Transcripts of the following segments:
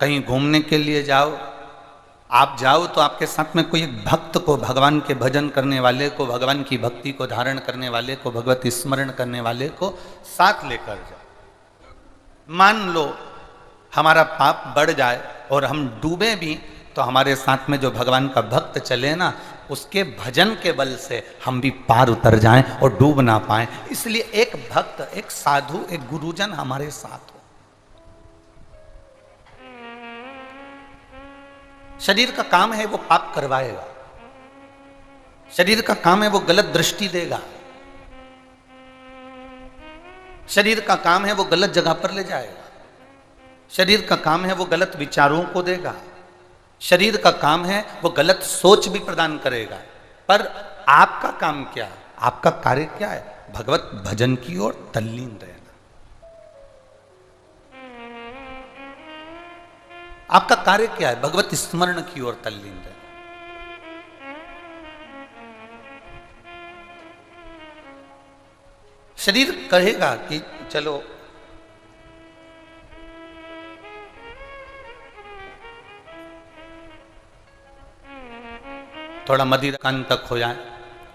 कहीं घूमने के लिए जाओ, आप जाओ तो आपके साथ में कोई एक भक्त को, भगवान के भजन करने वाले को, भगवान की भक्ति को धारण करने वाले को, भगवत स्मरण करने वाले को साथ लेकर जाओ। मान लो हमारा पाप बढ़ जाए और हम डूबे भी, तो हमारे साथ में जो भगवान का भक्त चले ना, उसके भजन के बल से हम भी पार उतर जाएं और डूब ना पाएं। इसलिए एक भक्त, एक साधु, एक गुरुजन हमारे साथ हो। शरीर का काम है वो पाप करवाएगा, शरीर का काम है वो गलत दृष्टि देगा, शरीर का काम है वो गलत जगह पर ले जाएगा, शरीर का काम है वो गलत विचारों को देगा, शरीर का काम है वो गलत सोच भी प्रदान करेगा। पर आपका काम क्या है, आपका कार्य क्या है? भगवत भजन की ओर तल्लीन रहना। आपका कार्य क्या है? भगवत स्मरण की ओर तल्लीन रहना। शरीर कहेगा कि चलो थोड़ा मदिरा दुकान तक हो जाए,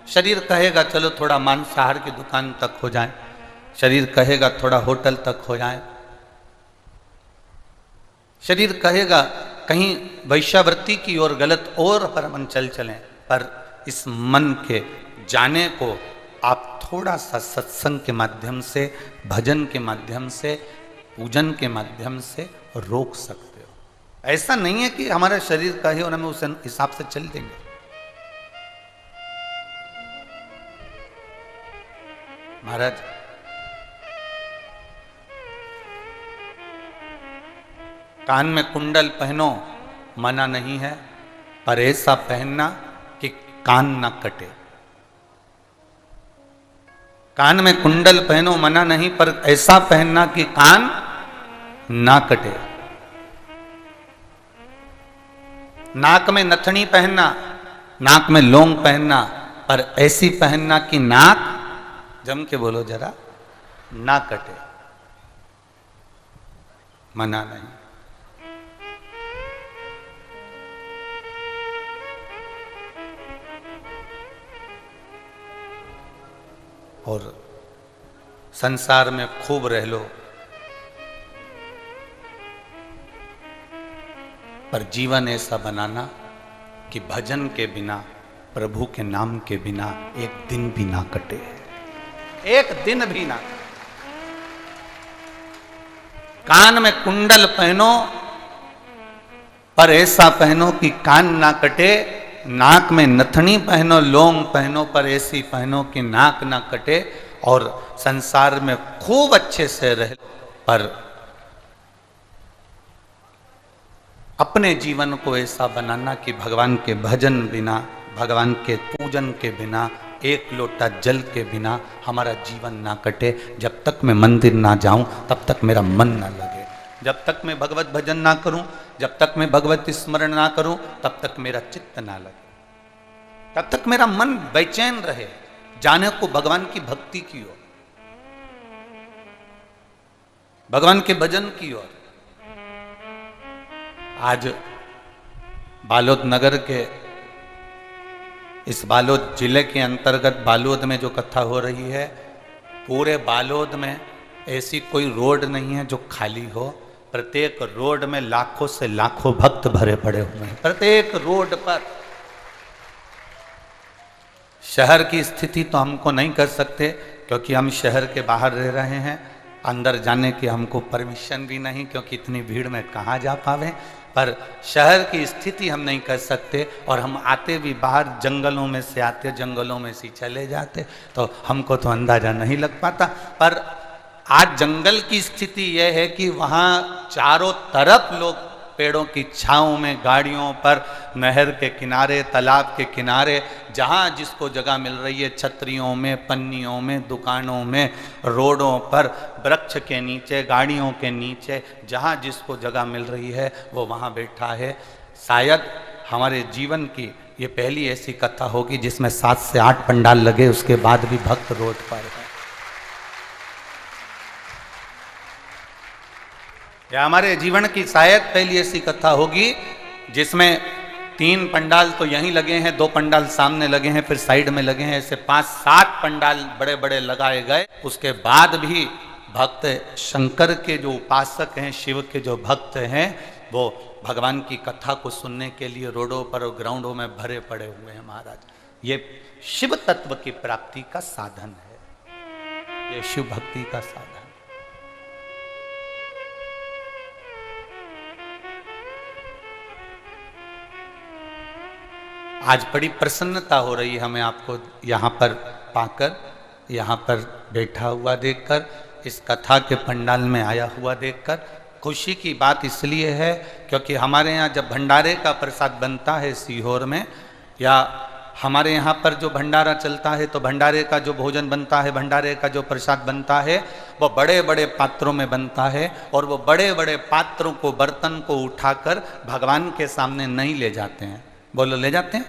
शरीर कहेगा चलो थोड़ा मांसाहार की दुकान तक हो जाए, शरीर कहेगा थोड़ा होटल तक हो जाए, शरीर कहेगा कहीं वैश्यावृत्ति की ओर गलत और पर हम चल चलें। पर इस मन के जाने को आप थोड़ा सा सत्संग के माध्यम से, भजन के माध्यम से, पूजन के माध्यम से रोक सकते हो। ऐसा नहीं है कि हमारा शरीर कहे और हम उस हिसाब से चल देंगे। महाराज, कान में कुंडल पहनो मना नहीं है, पर ऐसा पहनना कि कान ना कटे। कान में कुंडल पहनो मना नहीं, पर ऐसा पहनना कि कान ना कटे। नाक में नथनी पहनना, नाक में लौंग पहनना, पर ऐसी पहनना कि नाक, जम के बोलो जरा, ना कटे। मना नहीं। और संसार में खूब रह लो, पर जीवन ऐसा बनाना कि भजन के बिना, प्रभु के नाम के बिना एक दिन भी ना कटे, एक दिन भी ना। कान में कुंडल पहनो, पर ऐसा पहनो कि कान ना कटे। नाक में नथनी पहनो, लौंग पहनो, पर ऐसी पहनो कि नाक ना कटे। और संसार में खूब अच्छे से रह, पर अपने जीवन को ऐसा बनाना कि भगवान के भजन बिना, भगवान के पूजन के बिना, एक लोटा जल के बिना हमारा जीवन ना कटे। जब तक मैं मंदिर ना जाऊं तब तक मेरा मन ना लगे, जब तक मैं भगवत भजन ना करूं, जब तक मैं भगवत स्मरण ना करूं, तब तक मेरा चित्त ना लगे, तब तक मेरा मन बेचैन रहे जाने को भगवान की भक्ति की ओर, भगवान के भजन की ओर। आज बालोद नगर के, इस बालोद जिले के अंतर्गत बालोद में जो कथा हो रही है, पूरे बालोद में ऐसी कोई रोड नहीं है जो खाली हो। प्रत्येक रोड में लाखों से लाखों भक्त भरे पड़े हुए हैं, प्रत्येक रोड पर। शहर की स्थिति तो हमको नहीं कर सकते, क्योंकि हम शहर के बाहर रह रहे हैं। अंदर जाने की हमको परमिशन भी नहीं, क्योंकि इतनी भीड़ में कहाँ जा पावे। पर शहर की स्थिति हम नहीं कर सकते, और हम आते भी बाहर जंगलों में से आते, जंगलों में से चले जाते, तो हमको तो अंदाजा नहीं लग पाता। पर आज जंगल की स्थिति यह है कि वहाँ चारों तरफ लोग पेड़ों की छांव में, गाड़ियों पर, नहर के किनारे, तालाब के किनारे, जहाँ जिसको जगह मिल रही है, छतरियों में, पन्नियों में, दुकानों में, रोडों पर, वृक्ष के नीचे, गाड़ियों के नीचे, जहाँ जिसको जगह मिल रही है वो वहाँ बैठा है। शायद हमारे जीवन की ये पहली ऐसी कथा होगी जिसमें 7 से 8 पंडाल लगे, उसके बाद भी भक्त रोड पर है। या हमारे जीवन की शायद पहली ऐसी कथा होगी जिसमें 3 पंडाल तो यहीं लगे हैं, 2 पंडाल सामने लगे हैं, फिर साइड में लगे हैं, ऐसे 5-7 पंडाल बड़े बड़े लगाए गए। उसके बाद भी भक्त शंकर के जो उपासक हैं, शिव के जो भक्त हैं, वो भगवान की कथा को सुनने के लिए रोडों पर और ग्राउंडों में भरे पड़े हुए हैं महाराज। ये शिव तत्व की प्राप्ति का साधन है, ये शिव भक्ति का साधन। आज बड़ी प्रसन्नता हो रही है हमें आपको यहाँ पर पाकर, यहाँ पर बैठा हुआ देखकर, इस कथा के पंडाल में आया हुआ देखकर। खुशी की बात इसलिए है क्योंकि हमारे यहाँ जब भंडारे का प्रसाद बनता है सीहोर में, या हमारे यहाँ पर जो भंडारा चलता है तो भंडारे का जो भोजन बनता है, भंडारे का जो प्रसाद बनता है, वो बड़े बड़े पात्रों में बनता है। और वो बड़े बड़े पात्रों को, बर्तन को उठाकर भगवान के सामने नहीं ले जाते हैं। बोलो, ले जाते हैं?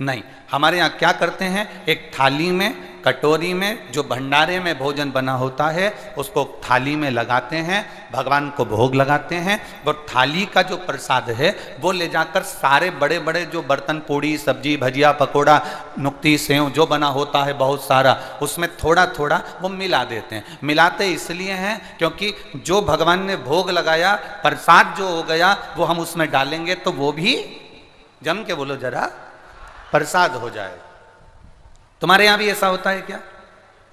नहीं। हमारे यहाँ क्या करते हैं, एक थाली में, कटोरी में जो भंडारे में भोजन बना होता है उसको थाली में लगाते हैं, भगवान को भोग लगाते हैं। वो थाली का जो प्रसाद है वो ले जाकर सारे बड़े बड़े जो बर्तन, पूड़ी, सब्जी, भजिया, पकोड़ा, नुक्ती, सेव जो बना होता है बहुत सारा, उसमें थोड़ा थोड़ा वो मिला देते हैं। मिलाते इसलिए हैं क्योंकि जो भगवान ने भोग लगाया, प्रसाद जो हो गया, वो हम उसमें डालेंगे तो वो भी जम के, बोलो जरा, प्रसाद हो जाए। तुम्हारे यहां भी ऐसा होता है क्या?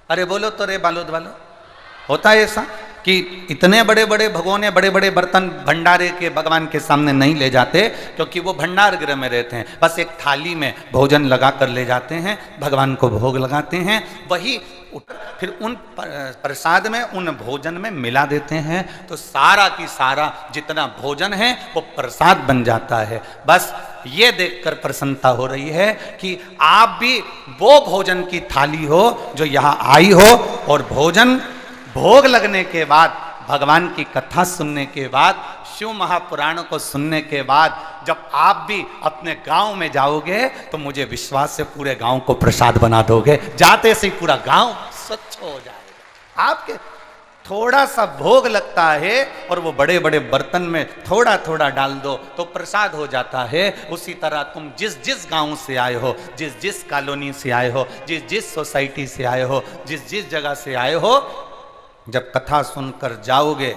अरे बोलो तो रे बालोद वालो, होता है ऐसा कि इतने बड़े बड़े भगोने, बड़े बड़े बर्तन भंडारे के भगवान के सामने नहीं ले जाते क्योंकि वो भंडार गृह में रहते हैं। बस एक थाली में भोजन लगा कर ले जाते हैं, भगवान को भोग लगाते हैं, वही फिर उन प्रसाद में, उन भोजन में मिला देते हैं, तो सारा की सारा जितना भोजन है वो प्रसाद बन जाता है। बस ये देखकर प्रसन्नता हो रही है कि आप भी वो भोजन की थाली हो जो यहाँ आई हो, और भोजन भोग लगने के बाद, भगवान की कथा सुनने के बाद, शिव महापुराण को सुनने के बाद जब आप भी अपने गांव में जाओगे तो मुझे विश्वास से पूरे गांव को प्रसाद बना दोगे। जाते से ही पूरा गांव स्वच्छ हो जाएगा। आपके थोड़ा सा भोग लगता है और वो बड़े बड़े बर्तन में थोड़ा थोड़ा डाल दो तो प्रसाद हो जाता है। उसी तरह तुम जिस जिस गांव से आए हो, जिस जिस कॉलोनी से आए हो, जिस जिस सोसाइटी से आए हो, जिस जिस जगह से आए हो, जब कथा सुनकर जाओगे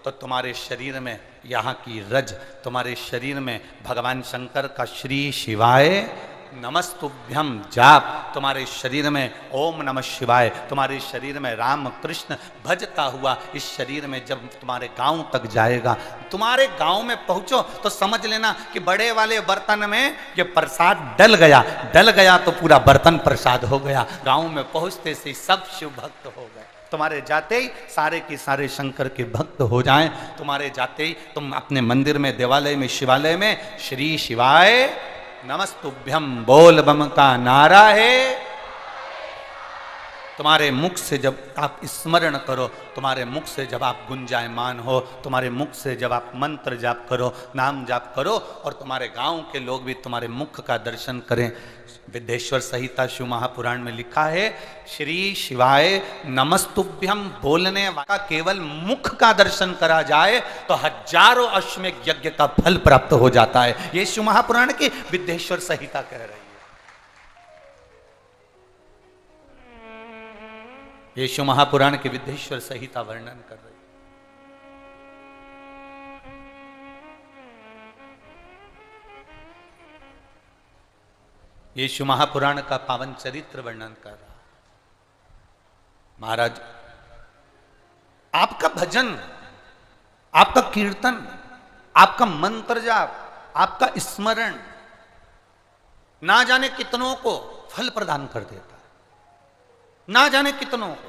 तो तुम्हारे शरीर में यहाँ की रज, तुम्हारे शरीर में भगवान शंकर का श्री शिवाय नमस्तुभ्यम जाप, तुम्हारे शरीर में ओम नमः शिवाय, तुम्हारे शरीर में राम कृष्ण भजता हुआ इस शरीर में जब तुम्हारे गांव तक जाएगा, तुम्हारे गांव में पहुंचो तो समझ लेना कि बड़े वाले बर्तन में ये प्रसाद डल गया तो पूरा बर्तन प्रसाद हो गया। गांव में पहुंचते से सब शिव भक्त हो गए। तुम्हारे जाते ही सारे के सारे शंकर के भक्त हो जाएं। तुम्हारे जाते ही तुम अपने मंदिर में, देवालय में, शिवालय में श्री शिवाय नमस्तुभ्यम बोल बम का नारा है। तुम्हारे मुख से जब आप स्मरण करो, तुम्हारे मुख से जब आप गुंजायमान हो, तुम्हारे मुख से जब आप मंत्र जाप करो, नाम जाप करो, और तुम्हारे गांव के लोग भी तुम्हारे मुख का दर्शन करें। विद्येश्वर संहिता शिव महापुराण में लिखा है, श्री शिवाय नमस्तुभ्यम बोलने वाला केवल मुख का दर्शन करा जाए तो हजारों अश्वमेध यज्ञ का फल प्राप्त हो जाता है। ये शिव महापुराण की विद्येश्वर संहिता कह रही है। ये शिव महापुराण की विद्येश्वर संहिता वर्णन कर रही है। ये शिव महापुराण का पावन चरित्र वर्णन कर रहा। महाराज, आपका भजन, आपका कीर्तन, आपका मंत्र जाप, आपका स्मरण ना जाने कितनों को फल प्रदान कर देता है, ना जाने कितनों को।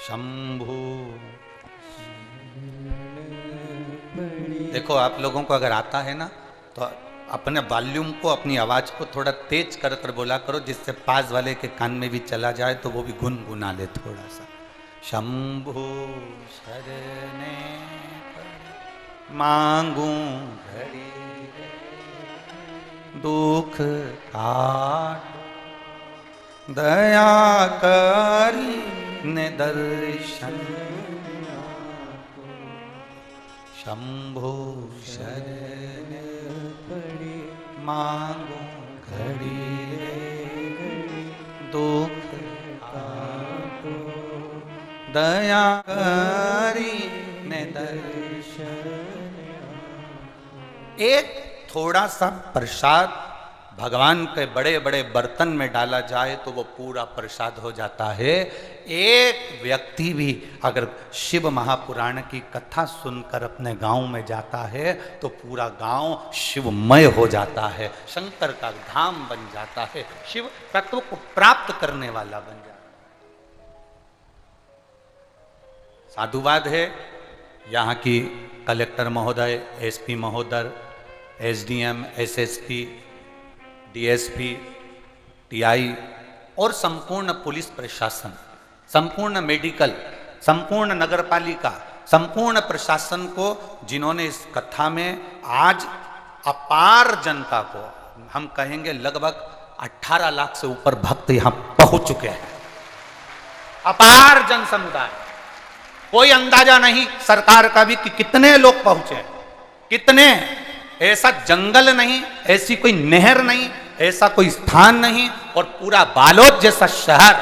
शंभु, देखो आप लोगों को अगर आता है ना तो अपने वॉल्यूम को, अपनी आवाज को थोड़ा तेज कर कर बोला करो, जिससे पास वाले के कान में भी चला जाए तो वो भी गुनगुना ले थोड़ा सा। शंभु शरणे मांगू घड़ी दुख काट, दया करी ने दर्शन शंभो शरण पड़े मांगो घड़ी दुख आपको दया करी ने दर्शन। एक थोड़ा सा प्रसाद भगवान के बड़े बड़े बर्तन में डाला जाए तो वो पूरा प्रसाद हो जाता है। एक व्यक्ति भी अगर शिव महापुराण की कथा सुनकर अपने गांव में जाता है तो पूरा गांव शिवमय हो जाता है, शंकर का धाम बन जाता है, शिव तत्व को प्राप्त करने वाला बन जाता है। साधुवाद है यहाँ की कलेक्टर महोदय, एसपी महोदय, एसडीएम, एसएसपी, डीएसपी, टीआई और संपूर्ण पुलिस प्रशासन, संपूर्ण मेडिकल, संपूर्ण नगरपालिका, संपूर्ण प्रशासन को जिन्होंने इस कथा में आज अपार जनता को, हम कहेंगे लगभग 18 लाख से ऊपर भक्त यहां पहुंच चुके हैं। अपार जन समुदाय, कोई अंदाजा नहीं सरकार का भी कि कितने लोग पहुंचे, कितने। ऐसा जंगल नहीं, ऐसी कोई नहर नहीं, ऐसा कोई स्थान नहीं और पूरा बालोद जैसा शहर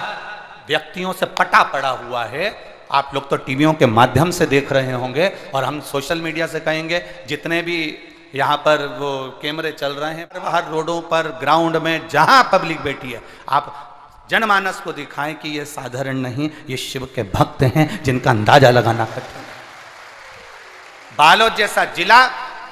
व्यक्तियों से पटा पड़ा हुआ है। आप लोग तो टीवियों के माध्यम से देख रहे होंगे और हम सोशल मीडिया से कहेंगे, जितने भी यहाँ पर वो कैमरे चल रहे हैं बाहर रोडों पर, ग्राउंड में, जहां पब्लिक बैठी है, आप जनमानस को दिखाएं कि ये साधारण नहीं, ये शिव के भक्त हैं जिनका अंदाजा लगाना कठिन है। बालोद जैसा जिला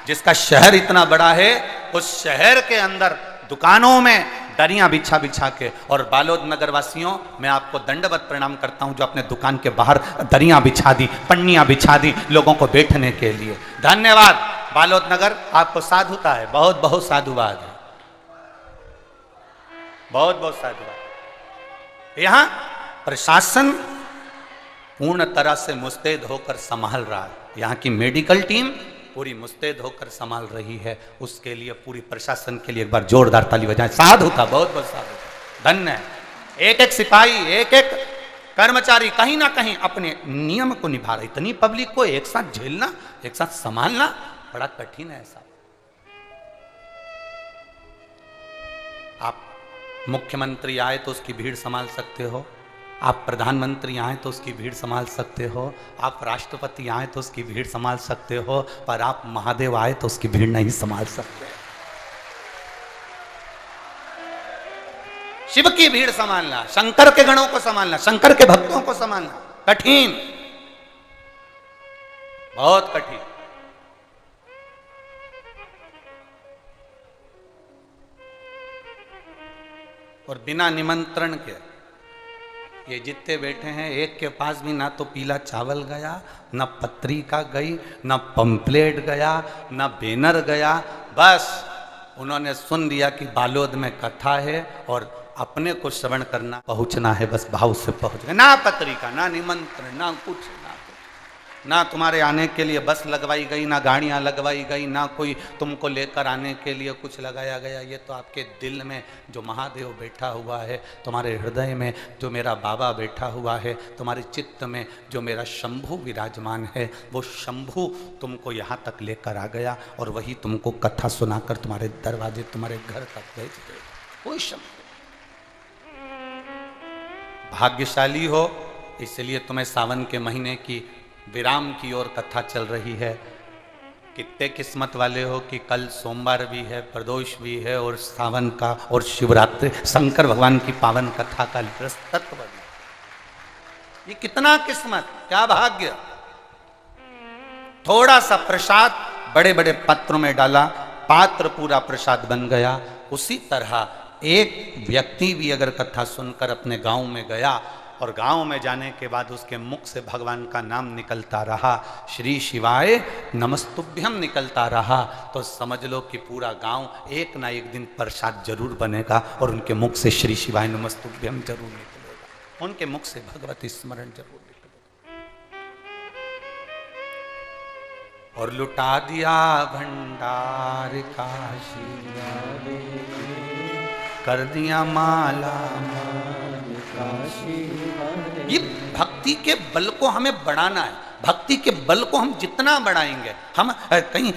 जिसका शहर इतना बड़ा है, उस शहर के अंदर दुकानों में दरियां बिछा बिछा के, और बालोद नगर वासियों मैं आपको दंडवत प्रणाम करता हूं जो अपने दुकान के बाहर दरियां बिछा दी, पन्नियां बिछा दी लोगों को बैठने के लिए। धन्यवाद बालोद नगर, आपको साधुता है, बहुत बहुत साधुवाद है, बहुत बहुत साधुवाद। यहां प्रशासन पूर्ण तरह से मुस्तैद होकर संभाल रहा है, यहाँ की मेडिकल टीम पूरी मुस्तैद होकर संभाल रही है। उसके लिए पूरी प्रशासन के लिए एक बार जोरदार ताली बजाएं। साधु था, बहुत बहुत साधु, धन्य है। एक एक सिपाही, एक एक कर्मचारी कहीं ना कहीं अपने नियम को निभा रहा। इतनी पब्लिक को एक साथ झेलना, एक साथ संभालना बड़ा कठिन है। ऐसा आप मुख्यमंत्री आए तो उसकी भीड़ संभाल सकते हो, आप प्रधानमंत्री आए तो उसकी भीड़ संभाल सकते हो, आप राष्ट्रपति आए तो उसकी भीड़ संभाल सकते हो, पर आप महादेव आए तो उसकी भीड़ नहीं संभाल सकते। शिव की भीड़ संभालना, शंकर के गणों को संभालना, शंकर के भक्तों को संभालना कठिन, बहुत कठिन। और बिना निमंत्रण के ये जितने बैठे हैं, एक के पास भी ना तो पीला चावल गया, ना पत्रिका गई, ना पंपलेट गया, ना बैनर गया। बस उन्होंने सुन लिया कि बालोद में कथा है और अपने को श्रवण करना, पहुंचना है, बस भाव से पहुंच गए। ना पत्रिका, ना निमंत्रण, ना कुछ, ना तुम्हारे आने के लिए बस लगवाई गई, ना गाड़ियां लगवाई गई, ना कोई तुमको लेकर आने के लिए कुछ लगाया गया। ये तो आपके दिल में जो महादेव बैठा हुआ है, तुम्हारे हृदय में जो मेरा बाबा बैठा हुआ है, तुम्हारे चित्त में जो मेरा शंभु विराजमान है, वो शंभु तुमको यहाँ तक लेकर आ गया और वही तुमको कथा सुनाकर तुम्हारे दरवाजे, तुम्हारे घर तक भेज गए। कोई शंभु भाग्यशाली हो, इसलिए तुम्हें सावन के महीने की विराम की ओर कथा चल रही है। कितने किस्मत वाले हो कि कल सोमवार भी है, प्रदोष भी है और सावन का और शिवरात्रि, शंकर भगवान की पावन कथा का तत्व भी। ये कितना किस्मत, क्या भाग्य। थोड़ा सा प्रसाद बड़े बड़े पत्रों में डाला, पात्र पूरा प्रसाद बन गया। उसी तरह एक व्यक्ति भी अगर कथा सुनकर अपने गांव में गया और गांव में जाने के बाद उसके मुख से भगवान का नाम निकलता रहा, श्री शिवाय नमस्तुभ्यम निकलता रहा, तो समझ लो कि पूरा गांव एक ना एक दिन प्रसाद जरूर बनेगा और उनके मुख से श्री शिवाय नमस्तुभ्यम जरूर निकलेगा, उनके मुख से भगवती स्मरण जरूर निकलेगा। और लुटा दिया भंडार काशी, कर दिया माला ये भक्ति के बल को हमें बढ़ाना है। भक्ति के बल को हम जितना बढ़ाएंगे, हम कहीं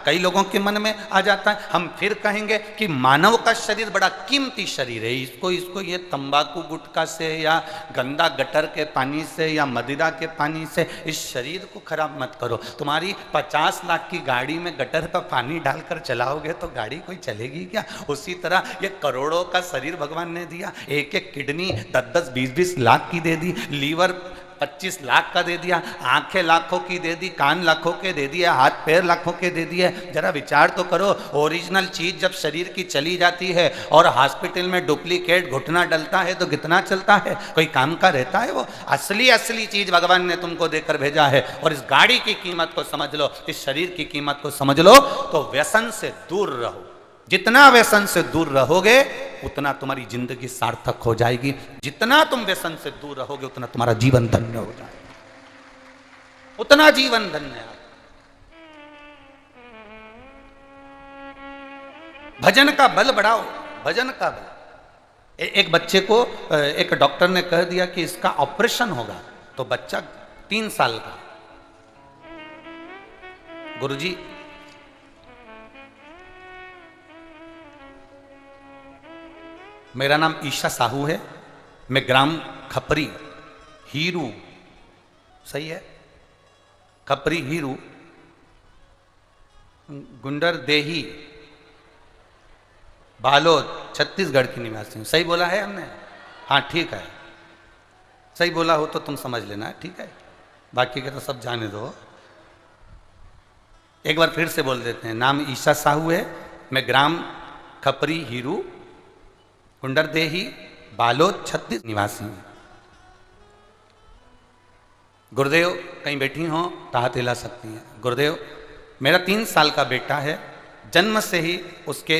कई लोगों के मन में आ जाता है, हम फिर कहेंगे कि मानव का शरीर बड़ा कीमती शरीर है, इसको ये तंबाकू गुटखा से या गंदा गटर के पानी से या मदिरा के पानी से इस शरीर को खराब मत करो। तुम्हारी 50 लाख की गाड़ी में गटर का पानी डालकर चलाओगे तो गाड़ी कोई चलेगी क्या? उसी तरह ये करोड़ों का शरीर भगवान ने दिया, एक एक किडनी 10-10, 20-20 लाख की दे दी, लीवर 25 लाख का दे दिया, आंखें लाखों की दे दी, कान लाखों के दे दिया, हाथ पैर लाखों के दे दिए। जरा विचार तो करो, ओरिजिनल चीज जब शरीर की चली जाती है और हॉस्पिटल में डुप्लीकेट घुटना डलता है तो कितना चलता है? कोई काम का रहता है वो? असली चीज भगवान ने तुमको देकर भेजा है। और इस गाड़ी की कीमत को समझ लो, इस शरीर की कीमत को समझ लो, तो व्यसन से दूर रहो। जितना व्यसन से दूर रहोगे उतना तुम्हारी जिंदगी सार्थक हो जाएगी। जितना तुम व्यसन से दूर रहोगे उतना तुम्हारा जीवन धन्य हो जाएगा, उतना जीवन धन्य है। भजन का बल बढ़ाओ, भजन का बल। एक बच्चे को एक डॉक्टर ने कह दिया कि इसका ऑपरेशन होगा, तो बच्चा 3 साल का, गुरुजी मेरा नाम ईशा साहू है, मैं ग्राम खपरी हीरू, सही है, खपरी हीरू गुंडर देही बालोद छत्तीसगढ़ की निवासी हूँ। सही बोला है हमने? हाँ ठीक है, सही बोला हो तो तुम समझ लेना, ठीक है, बाकी के तो सब जाने दो। एक बार फिर से बोल देते हैं, नाम ईशा साहू है, मैं ग्राम खपरी हीरू कुंडरदेही बालोद छत्तीस निवासी हूं। गुरुदेव कहीं बैठी हो तो हाथ हिला सकती हैं। गुरुदेव मेरा 3 साल का बेटा है, जन्म से ही उसके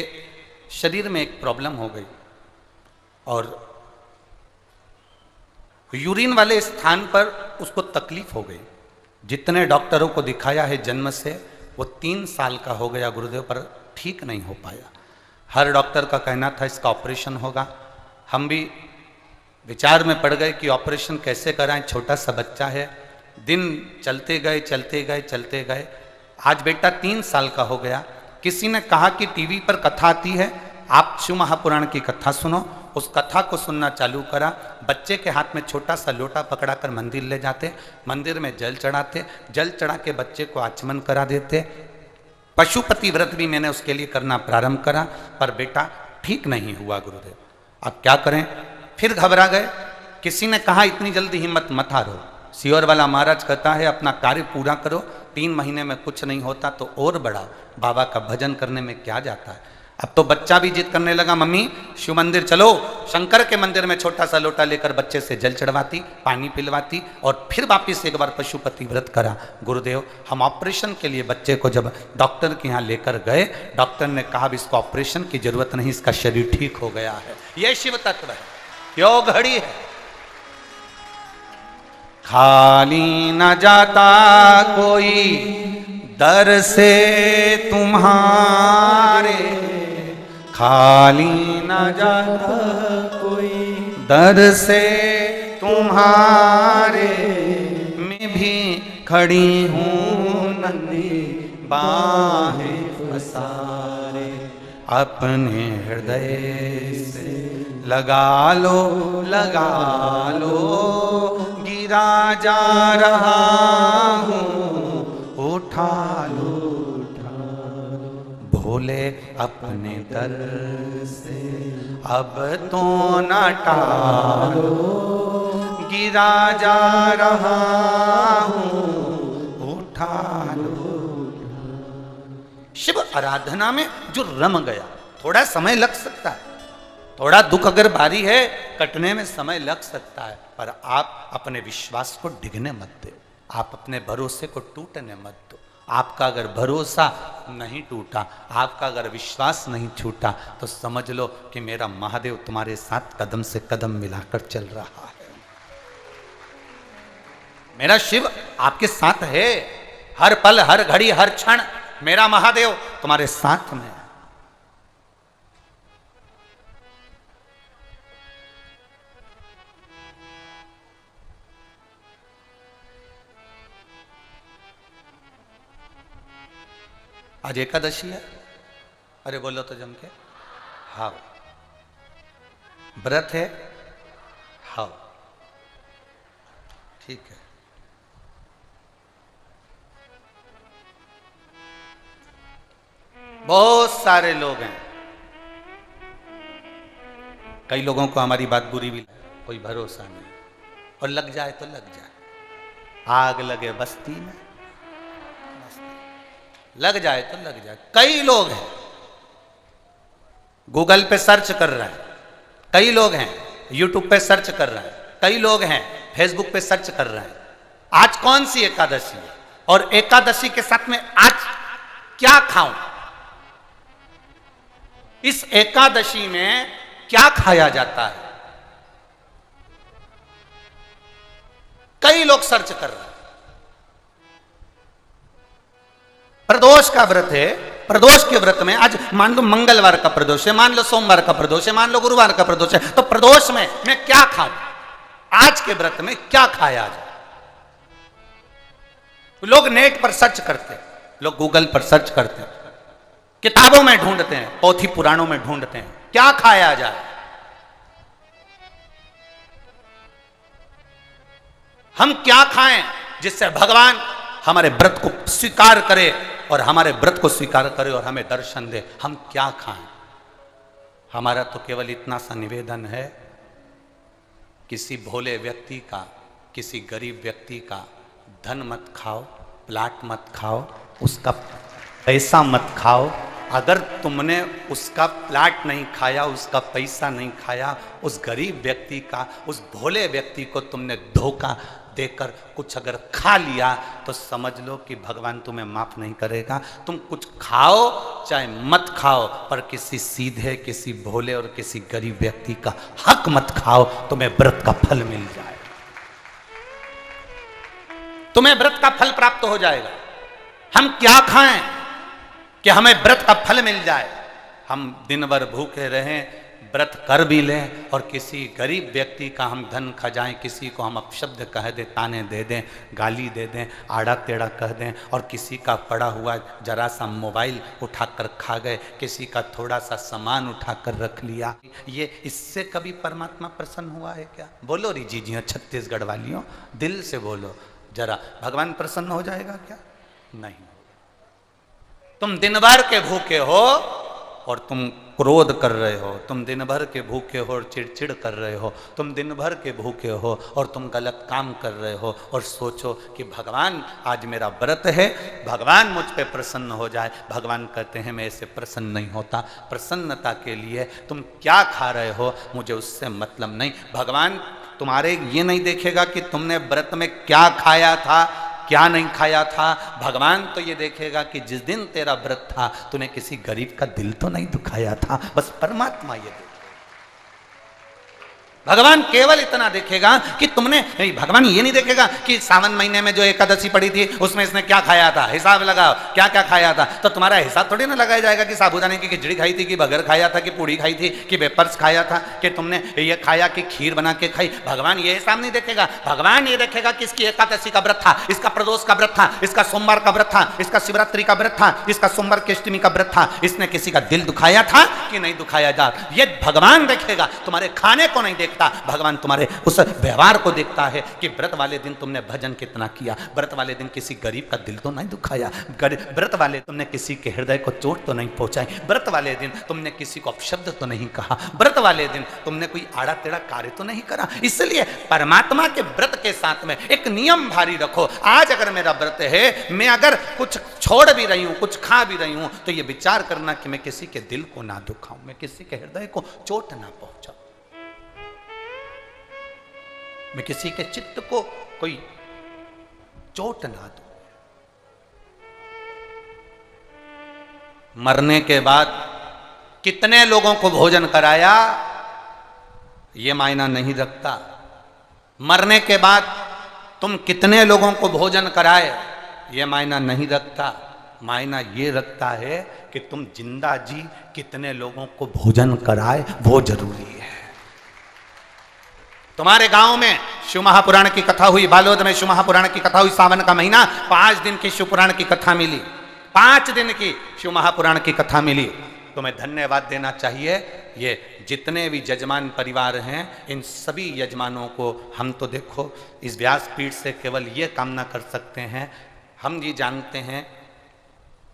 शरीर में एक प्रॉब्लम हो गई और यूरिन वाले स्थान पर उसको तकलीफ हो गई। जितने डॉक्टरों को दिखाया है जन्म से, वो 3 साल का हो गया गुरुदेव, पर ठीक नहीं हो पाया। हर डॉक्टर का कहना था इसका ऑपरेशन होगा। हम भी विचार में पड़ गए कि ऑपरेशन कैसे कराएं, छोटा सा बच्चा है। दिन चलते गए चलते गए चलते गए, आज बेटा 3 साल का हो गया। किसी ने कहा कि टीवी पर कथा आती है, आप शिव महापुराण की कथा सुनो। उस कथा को सुनना चालू करा। बच्चे के हाथ में छोटा सा लोटा पकड़ा कर मंदिर ले जाते, मंदिर में जल चढ़ाते, जल चढ़ा के बच्चे को आचमन करा देते। पशुपति व्रत भी मैंने उसके लिए करना प्रारंभ करा, पर बेटा ठीक नहीं हुआ गुरुदेव। अब क्या करें? फिर घबरा गए। किसी ने कहा इतनी जल्दी हिम्मत मत हारो, सियोर वाला महाराज कहता है अपना कार्य पूरा करो, 3 महीने में कुछ नहीं होता तो और बढ़ाओ, बाबा का भजन करने में क्या जाता है। अब तो बच्चा भी जिद करने लगा, मम्मी शिव मंदिर चलो। शंकर के मंदिर में छोटा सा लोटा लेकर बच्चे से जल चढ़वाती, पानी पिलवाती और फिर वापिस एक बार पशुपति व्रत करा। गुरुदेव हम ऑपरेशन के लिए बच्चे को जब डॉक्टर के यहाँ लेकर गए, डॉक्टर ने कहा इसको ऑपरेशन की जरूरत नहीं, इसका शरीर ठीक हो गया है। यह शिव तत्व है, यो घड़ी है। खाली न जाता कोई दर से तुम्हारे, खाली न जाता कोई दर से तुम्हारे, मैं भी खड़ी हूँ नन्ही बाहें पसारे, अपने हृदय से लगा लो गिरा जा रहा हूँ, उठा लो भोले अपने दर से, अब तो न टालो, गिरा जा रहा हूँ, उठा लो। शिव आराधना में जो रम गया, थोड़ा समय लग सकता है, थोड़ा दुख अगर भारी है कटने में समय लग सकता है, पर आप अपने विश्वास को डिगने मत दो, आप अपने भरोसे को टूटने मत दो। आपका अगर भरोसा नहीं टूटा, आपका अगर विश्वास नहीं छूटा, तो समझ लो कि मेरा महादेव तुम्हारे साथ कदम से कदम मिलाकर चल रहा है। मेरा शिव आपके साथ है, हर पल हर घड़ी हर क्षण मेरा महादेव तुम्हारे साथ में है। आज एकादशी है, अरे बोलो तो जम के, हाँ। व्रत है, हाँ, ठीक है। बहुत सारे लोग हैं, कई लोगों को हमारी बात बुरी भी लगे, कोई भरोसा नहीं, और लग जाए तो लग जाए। आग लगे बस्ती में, लग जाए तो लग जाए। कई लोग हैं गूगल पे सर्च कर रहे हैं, कई लोग हैं यूट्यूब पे सर्च कर रहे हैं, कई लोग हैं फेसबुक पे सर्च कर रहे हैं आज कौन सी एकादशी है, और एकादशी के साथ में आज क्या खाऊं, इस एकादशी में क्या खाया जाता है। कई लोग सर्च कर रहे हैं। प्रदोष का व्रत है, प्रदोष के व्रत में आज मान लो मंगलवार का प्रदोष है, मान लो सोमवार का प्रदोष है, मान लो गुरुवार का प्रदोष है, तो प्रदोष में मैं क्या खाऊं, आज के व्रत में क्या खाया जाए। लोग नेट पर सर्च करते हैं, लोग गूगल पर सर्च करते हैं, किताबों में ढूंढते हैं, पोथी पुराणों में ढूंढते हैं क्या खाया जाए। हम क्या खाएं जिससे भगवान हमारे व्रत को स्वीकार करे और हमारे व्रत को स्वीकार करे और हमें दर्शन दे। हम क्या खाएं। हमारा तो केवल इतना सा निवेदन है, किसी भोले व्यक्ति का, किसी गरीब व्यक्ति का धन मत खाओ, प्लाट मत खाओ, उसका पैसा मत खाओ। अगर तुमने उसका प्लाट नहीं खाया, उसका पैसा नहीं खाया, उस गरीब व्यक्ति का, उस भोले व्यक्ति को तुमने धोखा देकर कुछ अगर खा लिया तो समझ लो कि भगवान तुम्हें माफ नहीं करेगा। तुम कुछ खाओ चाहे मत खाओ, पर किसी सीधे, किसी भोले और किसी गरीब व्यक्ति का हक मत खाओ, तुम्हें व्रत का फल मिल जाए, तुम्हें व्रत का फल प्राप्त हो जाएगा। हम क्या खाएं कि हमें व्रत का फल मिल जाए। हम दिन भर भूखे रहें, व्रत कर भी लें और किसी गरीब व्यक्ति का हम धन खा जाएं, किसी को हम अपशब्द कह दें, ताने दे दें, गाली दे दें, आड़ा टेढ़ा कह दें, और किसी का पड़ा हुआ जरा सा मोबाइल उठाकर खा गए, किसी का थोड़ा सा सामान उठाकर रख लिया। ये इससे कभी परमात्मा प्रसन्न हुआ है क्या? बोलो री जी छत्तीसगढ़ वालियों, दिल से बोलो जरा, भगवान प्रसन्न हो जाएगा क्या? नहीं। तुम दिन भर के भूखे हो और तुम क्रोध कर रहे हो, तुम दिन भर के भूखे हो और चिड़चिड़ कर रहे हो, तुम दिन भर के भूखे हो और तुम गलत काम कर रहे हो, और सोचो कि भगवान आज मेरा व्रत है, भगवान मुझ पे प्रसन्न हो जाए। भगवान कहते हैं मैं ऐसे प्रसन्न नहीं होता। प्रसन्नता के लिए तुम क्या खा रहे हो मुझे उससे मतलब नहीं। भगवान तुम्हारे ये नहीं देखेगा कि तुमने व्रत में क्या खाया था, क्या नहीं खाया था। भगवान तो ये देखेगा कि जिस दिन तेरा व्रत था तूने किसी गरीब का दिल तो नहीं दुखाया था। बस परमात्मा ये देखेगा। भगवान केवल इतना देखेगा कि तुमने, भगवान ये नहीं देखेगा कि सावन महीने में जो एकादशी पड़ी थी उसमें इसने क्या खाया था, हिसाब लगाओ क्या क्या खाया था। तो तुम्हारा हिसाब थोड़ी ना लगाया जाएगा कि साबूदाने की खिचड़ी खाई थी, कि बगर खाया था, कि पूड़ी खाई थी, कि वेपर्स खाया था, कि तुमने ये खाया कि खीर बना के खाई। भगवान ये हिसाब नहीं देखेगा। भगवान ये देखेगा कि इसकी एकादशी का व्रत था, इसका प्रदोष का व्रत था, इसका सोमवार का व्रत था, इसका शिवरात्रि का व्रत था, इसका सोमवार की अष्टमी का व्रत था, इसने किसी का दिल दुखाया था कि नहीं दुखाया जा, ये भगवान देखेगा। तुम्हारे खाने को नहीं देखता, भगवान तुम्हारे उस व्यवहार को देखता है कि व्रत वाले दिन तुमने भजन कितना किया, व्रत वाले दिन किसी गरीब का दिल तो नहीं दुखाया, व्रत वाले तुमने किसी के हृदय को चोट तो नहीं पहुंचाई, व्रत वाले दिन तुमने किसी को अपशब्द तो नहीं कहा, व्रत वाले दिन तुमने कोई आड़ा टेढ़ा कार्य तो नहीं करा। इसलिए परमात्मा के व्रत के साथ में एक नियम भारी रखो। आज अगर मेरा व्रत है, मैं अगर कुछ छोड़ भी रही हूं, कुछ खा भी रही हूं, तो ये विचार करना कि मैं किसी के दिल को ना दुखाऊं, मैं किसी के हृदय को चोट ना पहुंचाऊं, मैं किसी के चित्त को कोई चोट ना दूं। मरने के बाद कितने लोगों को भोजन कराया ये मायना नहीं रखता। मरने के बाद तुम कितने लोगों को भोजन कराए ये मायना नहीं रखता। मायना ये रखता है कि तुम जिंदा जी कितने लोगों को भोजन कराए, वो जरूरी है। तुम्हारे गांव में शिव महापुराण की कथा हुई, बालोद में शिव महापुराण की कथा हुई, सावन का महीना 5 दिन की शिव पुराण की कथा मिली। 5 दिन की शिव महापुराण की कथा मिली। तुम्हें धन्यवाद देना चाहिए। ये जितने भी यजमान परिवार हैं, इन सभी यजमानों को हम तो देखो इस व्यासपीठ से केवल ये कामना कर सकते हैं, हम ये जानते हैं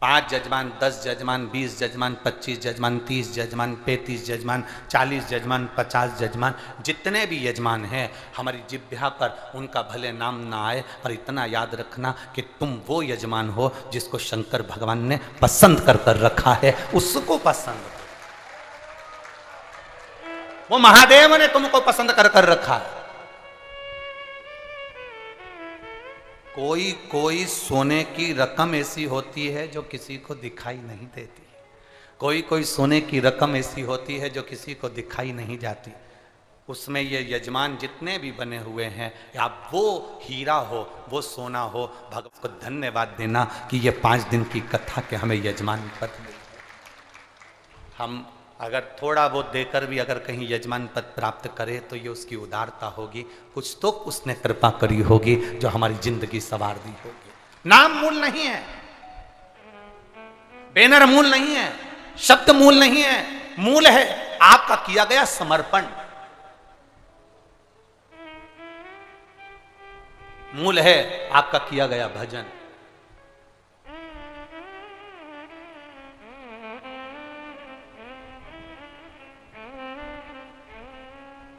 5 यजमान, 10 यजमान, 20 यजमान, 25 यजमान, 30 यजमान, 35 यजमान, 40 यजमान, 50 यजमान, जितने भी यजमान हैं हमारी जिह्वा पर उनका भले नाम ना आए, पर इतना याद रखना कि तुम वो यजमान हो जिसको शंकर भगवान ने पसंद कर रखा है, उसको पसंद करो। वो महादेव ने तुमको पसंद कर रखा है। कोई सोने की रकम ऐसी होती है जो किसी को दिखाई नहीं देती, कोई सोने की रकम ऐसी होती है जो किसी को दिखाई नहीं जाती। उसमें ये यजमान जितने भी बने हुए हैं, आप वो हीरा हो, वो सोना हो, भगवान को धन्यवाद देना कि ये 5 दिन की कथा के हमें यजमान पद मिले। हम अगर थोड़ा बहुत देकर भी अगर कहीं यजमान पद प्राप्त करे तो ये उसकी उदारता होगी, कुछ तो उसने कृपा करी होगी जो हमारी जिंदगी संवार दी होगी। नाम मूल नहीं है, बैनर मूल नहीं है, शब्द मूल नहीं है, मूल है आपका किया गया समर्पण, मूल है आपका किया गया भजन।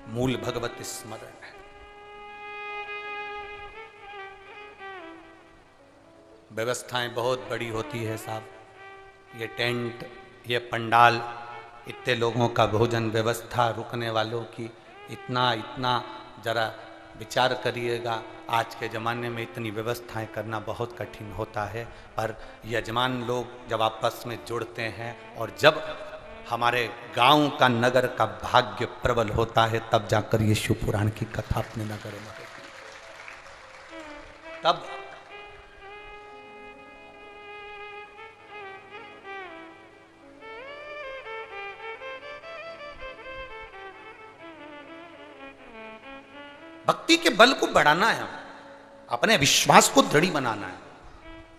मूल भगवत स्मरण है। व्यवस्थाएं बहुत बड़ी होती है साहब, ये टेंट, ये पंडाल, इतने लोगों का भोजन व्यवस्था, रुकने वालों की, इतना जरा विचार करिएगा। आज के ज़माने में इतनी व्यवस्थाएं करना बहुत कठिन होता है, पर यजमान लोग जब आपस में जुड़ते हैं और जब हमारे गांव का, नगर का भाग्य प्रबल होता है, तब जाकर ये शिव पुराण की कथा अपने नगर में होती है। तब भक्ति के बल को बढ़ाना है, अपने विश्वास को दृढ़ बनाना है।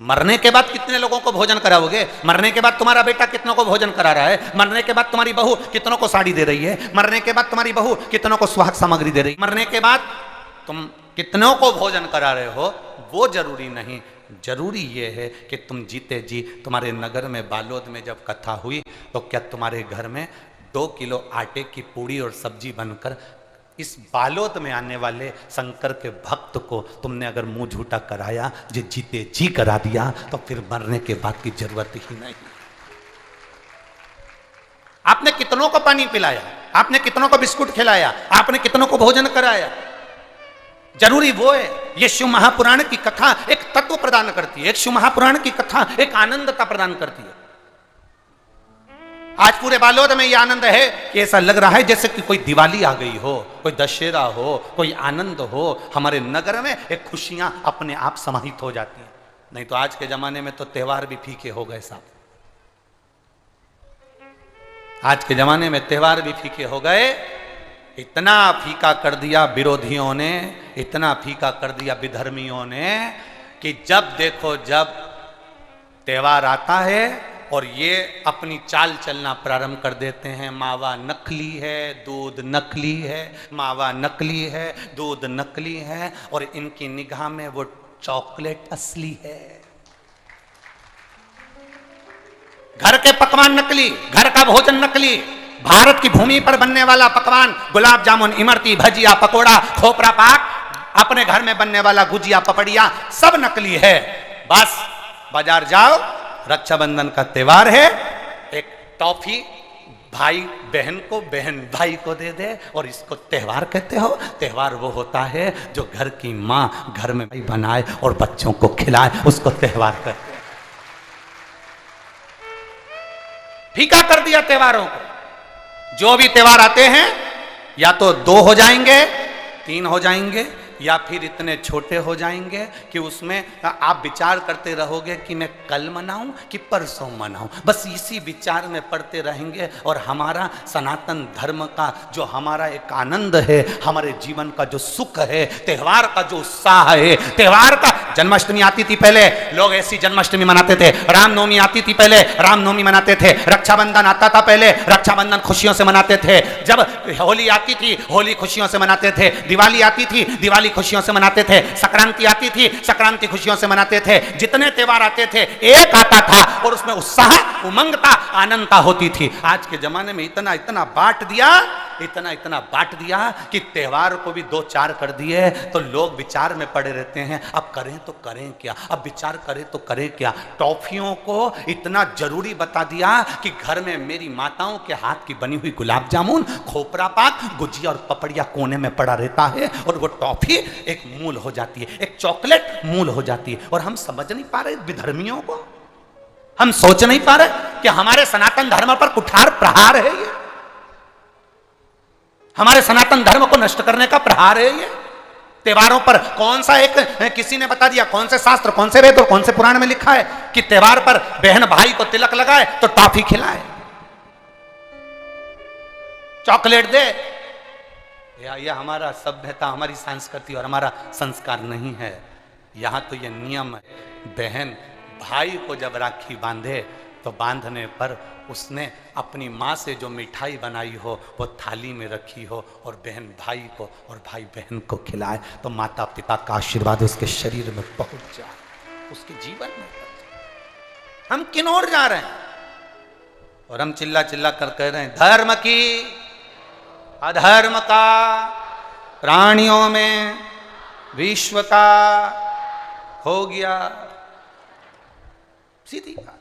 मरने के बाद कितने लोगों को भोजन कराओगे? मरने के बाद तुम्हारा बेटा कितनों को भोजन करा रहा है? मरने के बाद तुम्हारी बहू कितनों को साड़ी दे रही है? मरने के बाद तुम्हारी बहू कितनों को सुहाग सामग्री दे रही है? मरने के बाद तुम कितनों को भोजन करा रहे हो वो जरूरी नहीं। जरूरी ये है कि तुम जीते जी, तुम्हारे नगर में बालोद में जब कथा हुई तो क्या तुम्हारे घर में 2 किलो आटे की पूड़ी और सब्जी बनकर इस बालोद में आने वाले शंकर के भक्त को तुमने अगर मुंह झूठा कराया, जो जीते जी करा दिया, तो फिर मरने के बाद की जरूरत ही नहीं। आपने कितनों को पानी पिलाया, आपने कितनों को बिस्कुट खिलाया, आपने कितनों को भोजन कराया। जरूरी वो है। ये शिव महापुराण की कथा एक तत्व प्रदान करती है, एक शिव महापुराण की कथा एक आनंदता प्रदान करती है। आज पूरे बालोद में ये आनंद है कि ऐसा लग रहा है जैसे कि कोई दिवाली आ गई हो, कोई दशहरा हो, कोई आनंद हो। हमारे नगर में एक खुशियां अपने आप समाहित हो जाती हैं। नहीं तो आज के जमाने में तो त्योहार भी फीके हो गए साहब। आज के जमाने में त्योहार भी फीके हो गए। इतना फीका कर दिया विरोधियों ने, इतना फीका कर दिया विधर्मियों ने कि जब देखो जब त्योहार आता है और ये अपनी चाल चलना प्रारंभ कर देते हैं। मावा नकली है, दूध नकली है, मावा नकली है, दूध नकली है, और इनकी निगाह में वो चॉकलेट असली है। घर के पकवान नकली, घर का भोजन नकली, भारत की भूमि पर बनने वाला पकवान, गुलाब जामुन, इमरती, भजिया, पकोड़ा, खोपरा पाक, अपने घर में बनने वाला गुजिया, पपड़िया, सब नकली है। बस बाजार जाओ, रक्षाबंधन का त्योहार है, एक टॉफी भाई बहन को, बहन भाई को दे दे, और इसको त्योहार कहते हो। त्योहार वो होता है जो घर की माँ घर में बनाए और बच्चों को खिलाए, उसको त्योहार कहते हैं। फीका कर दिया त्योहारों को। जो भी त्योहार आते हैं या तो 2 हो जाएंगे, 3 हो जाएंगे, या फिर इतने छोटे हो जाएंगे कि उसमें आप विचार करते रहोगे कि मैं कल मनाऊं कि परसों मनाऊं। बस इसी विचार में पड़ते रहेंगे। और हमारा सनातन धर्म का जो हमारा एक आनंद है, हमारे जीवन का जो सुख है, त्यौहार का जो उत्साह है, त्यौहार का जन्माष्टमी आती थी पहले, लोग ऐसी जन्माष्टमी मनाते थे। रामनवमी आती थी पहले, रामनवमी मनाते थे। रक्षाबंधन आता था पहले, रक्षाबंधन खुशियों से मनाते थे। जब होली आती थी, होली खुशियों से मनाते थे। दिवाली आती थी, दिवाली खुशियों से मनाते थे। संक्रांति आती थी, संक्रांति खुशियों से मनाते थे। जितने त्योहार आते थे एक आता था और उसमें उत्साह, उमंगता, आनंदता होती थी। आज के जमाने में इतना इतना बांट दिया, इतना इतना बांट दिया कि त्योहार को भी दो चार कर दिए, तो लोग विचार में पड़े रहते हैं। अब करें तो करें क्या, अब विचार करें तो करें क्या। टॉफियों को इतना जरूरी बता दिया कि घर में मेरी माताओं के हाथ की बनी हुई गुलाब जामुन, खोपरा पाक, गुजिया और पपड़िया कोने में पड़ा रहता है, और वो टॉफी एक मूल हो जाती है, एक चॉकलेट मूल हो जाती है। और हम समझ नहीं पा रहे विधर्मियों को, हम सोच नहीं पा रहे कि हमारे सनातन धर्म पर कुठार प्रहार है ये, हमारे सनातन धर्म को नष्ट करने का प्रहार है ये। त्योहारों पर कौन सा एक, किसी ने बता दिया कौन से शास्त्र, कौन से वेद और कौन से पुराण में लिखा है कि त्योहार पर बहन भाई को तिलक लगाए तो टॉफी खिलाए, चॉकलेट दे। यह हमारा सभ्यता, हमारी संस्कृति और हमारा संस्कार नहीं है। यहां तो यह नियम है, बहन भाई को जब राखी बांधे तो बांधने पर उसने अपनी माँ से जो मिठाई बनाई हो वो थाली में रखी हो, और बहन भाई को और भाई बहन को खिलाए, तो माता पिता का आशीर्वाद उसके शरीर में पहुंच जाए, उसके जीवन में पहुंच जाए। हम किन ओर जा रहे हैं? और हम चिल्ला चिल्ला कर कह रहे हैं धर्म की अधर्म का, प्राणियों में विश्व का हो गया। सीधी बात।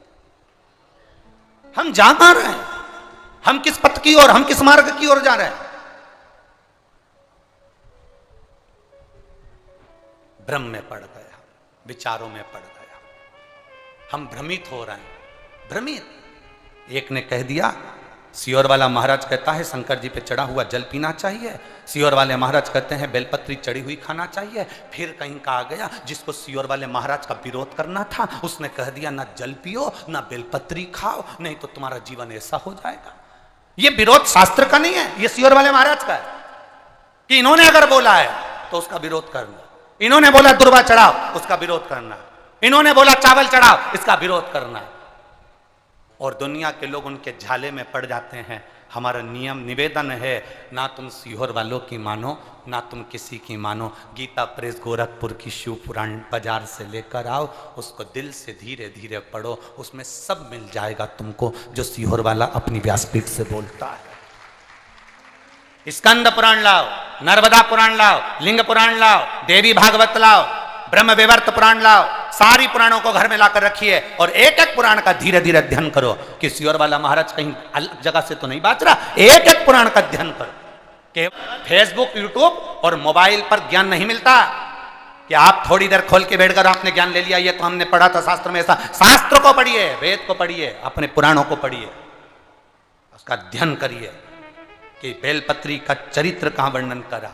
हम जा कहां रहे हैं? हम किस पथ की ओर, हम किस मार्ग की ओर जा रहे हैं? भ्रम में पड़ गया, विचारों में पड़ गया, हम भ्रमित हो रहे हैं, भ्रमित। एक ने कह दिया, सियोर वाला महाराज कहता है शंकर जी पे चढ़ा हुआ जल पीना चाहिए, सियोर वाले महाराज कहते हैं बेलपत्री चढ़ी हुई खाना चाहिए। फिर कहीं कहा गया जिसको सियोर वाले महाराज का विरोध करना था उसने कह दिया ना जल पियो ना बेलपत्री खाओ, नहीं तो तुम्हारा जीवन ऐसा हो जाएगा। ये विरोध शास्त्र का नहीं है, ये सियोर वाले महाराज का है कि इन्होंने अगर बोला है तो उसका विरोध करना, इन्होंने बोला दुर्वा चढ़ाओ उसका विरोध करना, इन्होंने बोला चावल चढ़ाओ इसका विरोध करना। और दुनिया के लोग उनके झाले में पड़ जाते हैं। हमारा नियम निवेदन है, ना तुम सीहोर वालों की मानो ना तुम किसी की मानो। गीता प्रेस गोरखपुर की शिव पुराण बाजार से लेकर आओ, उसको दिल से धीरे धीरे पढ़ो, उसमें सब मिल जाएगा तुमको जो सीहोर वाला अपनी व्यासपीठ से बोलता है। स्कंद पुराण लाओ, नर्मदा पुराण लाओ, लिंग पुराण लाओ, देवी भागवत लाओ, ब्रह्म विवर्त पुराण लाओ, सारी पुराणों को घर में लाकर रखिए और एक एक पुराण का धीरे धीरे अध्ययन करो कि सियोर वाला महाराज कहीं अलग जगह से तो नहीं बात रहा। एक एक पुराण का अध्ययन करो कि फेसबुक, यूट्यूब और मोबाइल पर ज्ञान नहीं मिलता कि आप थोड़ी देर खोल के बैठकर आपने ज्ञान ले लिया, ये तो हमने पढ़ा था शास्त्र में। ऐसा शास्त्र को पढ़िए, वेद को पढ़िए, अपने पुराणों को पढ़िए, उसका अध्ययन करिए कि बेलपत्री का चरित्र कहां वर्णन करा,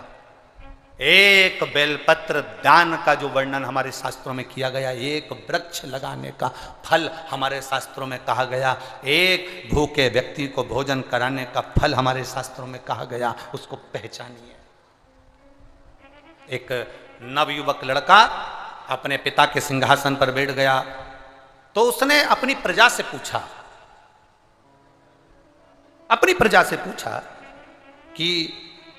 एक बेलपत्र दान का जो वर्णन हमारे शास्त्रों में किया गया, एक वृक्ष लगाने का फल हमारे शास्त्रों में कहा गया, एक भूखे व्यक्ति को भोजन कराने का फल हमारे शास्त्रों में कहा गया, उसको पहचानिए। एक नवयुवक लड़का अपने पिता के सिंहासन पर बैठ गया तो उसने अपनी प्रजा से पूछा, कि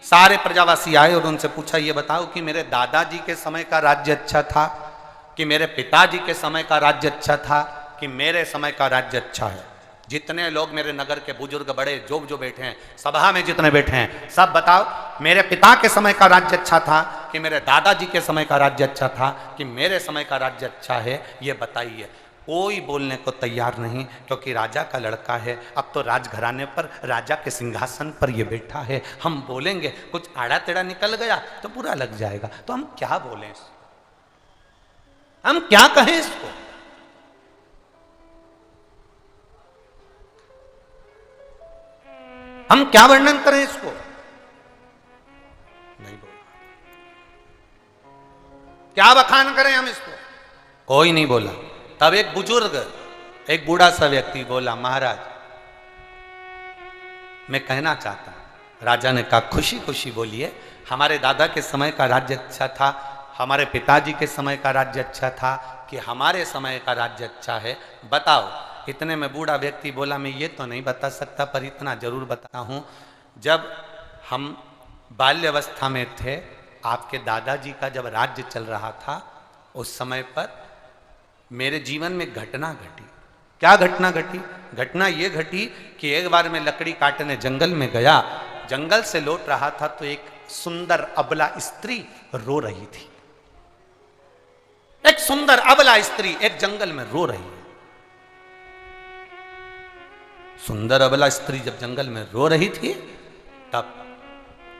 सारे प्रजावासी आए और उनसे पूछा ये बताओ कि मेरे दादाजी के समय का राज्य अच्छा था कि मेरे पिताजी के समय का राज्य अच्छा था कि मेरे समय का राज्य अच्छा है। जितने लोग मेरे नगर के बुजुर्ग बड़े जो बैठे हैं, सभा में जितने बैठे हैं, सब बताओ मेरे पिता के समय का राज्य अच्छा था कि मेरे दादाजी के समय का राज्य अच्छा था कि मेरे समय का राज्य अच्छा है, ये बताइए। कोई बोलने को तैयार नहीं, क्योंकि राजा का लड़का है, अब तो राजघराने पर राजा के सिंहासन पर ये बैठा है। हम बोलेंगे कुछ आड़ा टेढ़ा निकल गया तो बुरा लग जाएगा, तो हम क्या बोलें, हम क्या कहें इसको? हम क्या वर्णन करें इसको? नहीं बोल, क्या बखान करें हम इसको? कोई नहीं बोला। तब एक बुजुर्ग, एक बूढ़ा सा व्यक्ति बोला, महाराज मैं कहना चाहता हूं। राजा ने कहा खुशी खुशी बोलिए, हमारे दादा के समय का राज्य अच्छा था, हमारे पिताजी के समय का राज्य अच्छा था कि हमारे समय का राज्य अच्छा है, बताओ। इतने में बूढ़ा व्यक्ति बोला, मैं ये तो नहीं बता सकता पर इतना जरूर बताता हूँ, जब हम बाल्यावस्था में थे, आपके दादाजी का जब राज्य चल रहा था, उस समय पर मेरे जीवन में घटना घटी। क्या घटना घटी? घटना ये घटी कि एक बार मैं लकड़ी काटने जंगल में गया, जंगल से लौट रहा था तो एक सुंदर अबला स्त्री रो रही थी। एक सुंदर अबला स्त्री एक जंगल में रो रही है। सुंदर अबला स्त्री जब जंगल में रो रही थी, तब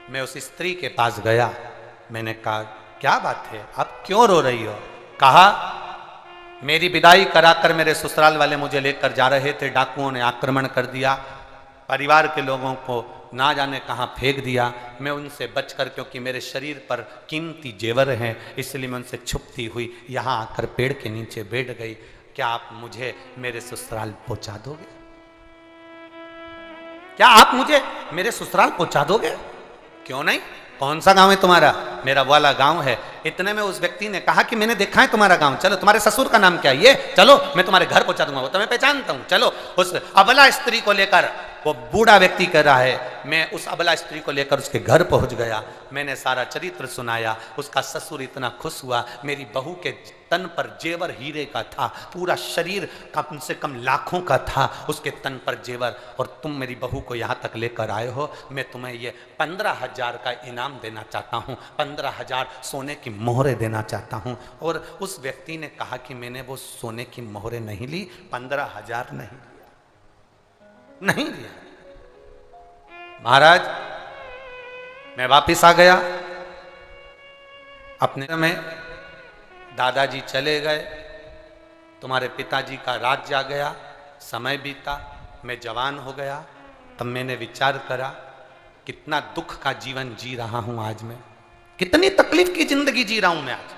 मैं उस स्त्री के पास गया। मैंने कहा, क्या बात है, आप क्यों रो रही हो? कहा, मेरी विदाई कराकर मेरे ससुराल वाले मुझे लेकर जा रहे थे, डाकुओं ने आक्रमण कर दिया, परिवार के लोगों को ना जाने कहाँ फेंक दिया। मैं उनसे बचकर, क्योंकि मेरे शरीर पर कीमती जेवर हैं, इसलिए मैं उनसे छुपती हुई यहाँ आकर पेड़ के नीचे बैठ गई। क्या आप मुझे मेरे ससुराल पहुंचा दोगे? क्या आप मुझे मेरे ससुराल पहुंचा दोगे? क्यों नहीं, कौन सा गांव है तुम्हारा? मेरा वाला गांव है। इतने में उस व्यक्ति ने कहा कि मैंने देखा है तुम्हारा गांव, चलो तुम्हारे ससुर का नाम क्या है ये, चलो मैं तुम्हारे घर पहुंचा दूंगा, वो तो मैं पहचानता हूं, चलो। उस अबला स्त्री को लेकर, वो बूढ़ा व्यक्ति कह रहा है, मैं उस अबला स्त्री को लेकर उसके घर पहुंच गया। मैंने सारा चरित्र सुनाया। उसका ससुर इतना खुश हुआ। मेरी बहू के तन पर जेवर हीरे का था, पूरा शरीर कम से कम लाखों का था उसके तन पर जेवर, और तुम मेरी बहू को यहाँ तक लेकर आए हो। मैं तुम्हें ये 15,000 का इनाम देना चाहता हूँ, 15,000 सोने की मोहरें देना चाहता हूँ। और उस व्यक्ति ने कहा कि मैंने वो सोने की मोहरें नहीं ली, 15,000 नहीं लिया। महाराज, मैं वापिस आ गया अपने में। दादाजी चले गए, तुम्हारे पिताजी का राज्य आ गया, समय बीता, मैं जवान हो गया। तब मैंने विचार करा, कितना दुख का जीवन जी रहा हूं आज मैं, कितनी तकलीफ की जिंदगी जी रहा हूं मैं आज,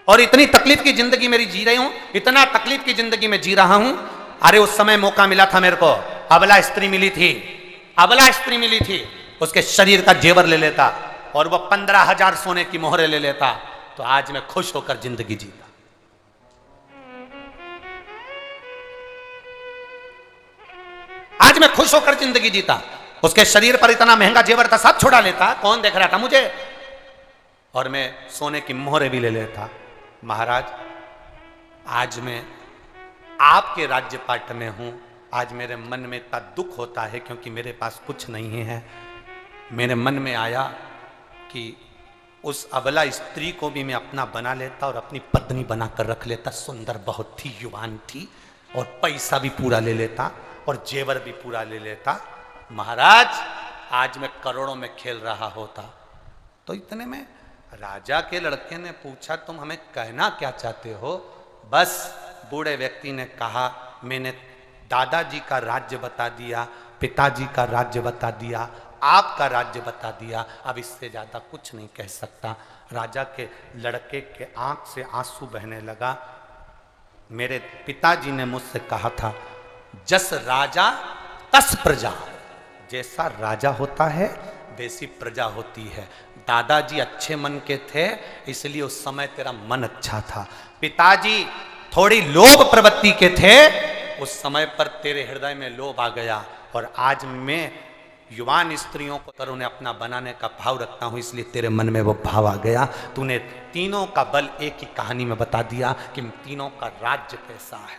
और इतनी तकलीफ की जिंदगी मेरी जी रही हूं, इतना तकलीफ की जिंदगी में जी रहा हूं। अरे उस समय मौका मिला था मेरे को, अबला स्त्री मिली थी, अबला स्त्री मिली थी, उसके शरीर का जेवर ले लेता और वह 15,000 सोने की मोहरें ले लेता, तो आज मैं खुश होकर जिंदगी जीता। आज मैं खुश होकर जिंदगी जीता। उसके शरीर पर इतना महंगा जेवर था, सब छुड़ा लेता, कौन देख रहा था मुझे, और मैं सोने की मोहरें भी ले लेता। महाराज, आज मैं आपके राज्यपाट में हूं। आज मेरे मन में इतना दुख होता है क्योंकि मेरे पास कुछ नहीं है। मेरे मन में आया कि उस अबला स्त्री को भी मैं अपना बना लेता और अपनी पत्नी बनाकर रख लेता। सुंदर बहुत थी, युवान थी, और पैसा भी पूरा ले लेता और जेवर भी पूरा ले लेता। महाराज, आज मैं करोड़ों में खेल रहा होता। तो इतने में राजा के लड़के ने पूछा, तुम हमें कहना क्या चाहते हो? बस बूढ़े व्यक्ति ने कहा, मैंने दादाजी का राज्य बता दिया, पिताजी का राज्य बता दिया, आपका राज्य बता दिया, अब इससे ज्यादा कुछ नहीं कह सकता। राजा के लड़के के आंख से आंसू बहने लगा। मेरे पिताजी ने मुझसे कहा था, जस राजा तस प्रजा, जैसा राजा होता है वैसी प्रजा होती है। दादाजी अच्छे मन के थे, इसलिए उस समय तेरा मन अच्छा था। पिताजी थोड़ी लोभ प्रवृत्ति के थे, उस समय पर तेरे हृदय में लोभ आ गया, और आज मैं युवान स्त्रियों को पर उन्हें अपना बनाने का भाव रखता हूं, इसलिए तेरे मन में वो भाव आ गया। तूने तीनों का बल एक ही कहानी में बता दिया कि तीनों का राज्य कैसा है,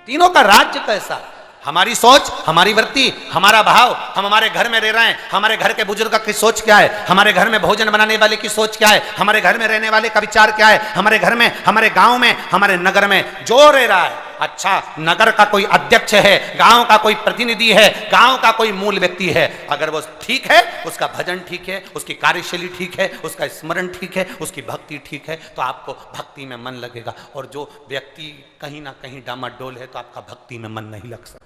तीनों का राज्य कैसा है। हमारी सोच, हमारी वृत्ति, हमारा भाव, हम हमारे घर में रह रहे हैं, हमारे घर के बुजुर्ग की सोच क्या है, हमारे घर में भोजन बनाने वाले की सोच क्या है, हमारे घर में रहने वाले का विचार क्या है, हमारे घर में, हमारे गांव में, हमारे नगर में जो रह रहा है। अच्छा, नगर का कोई अध्यक्ष है, गांव का कोई प्रतिनिधि है, गांव का कोई मूल व्यक्ति है, अगर वो ठीक है, उसका भजन ठीक है, उसकी कार्यशैली ठीक है, उसका स्मरण ठीक है, उसकी भक्ति ठीक है, तो आपको भक्ति में मन लगेगा। और जो व्यक्ति कहीं ना कहीं डामाडोल है, तो आपका भक्ति में मन नहीं लग सकता,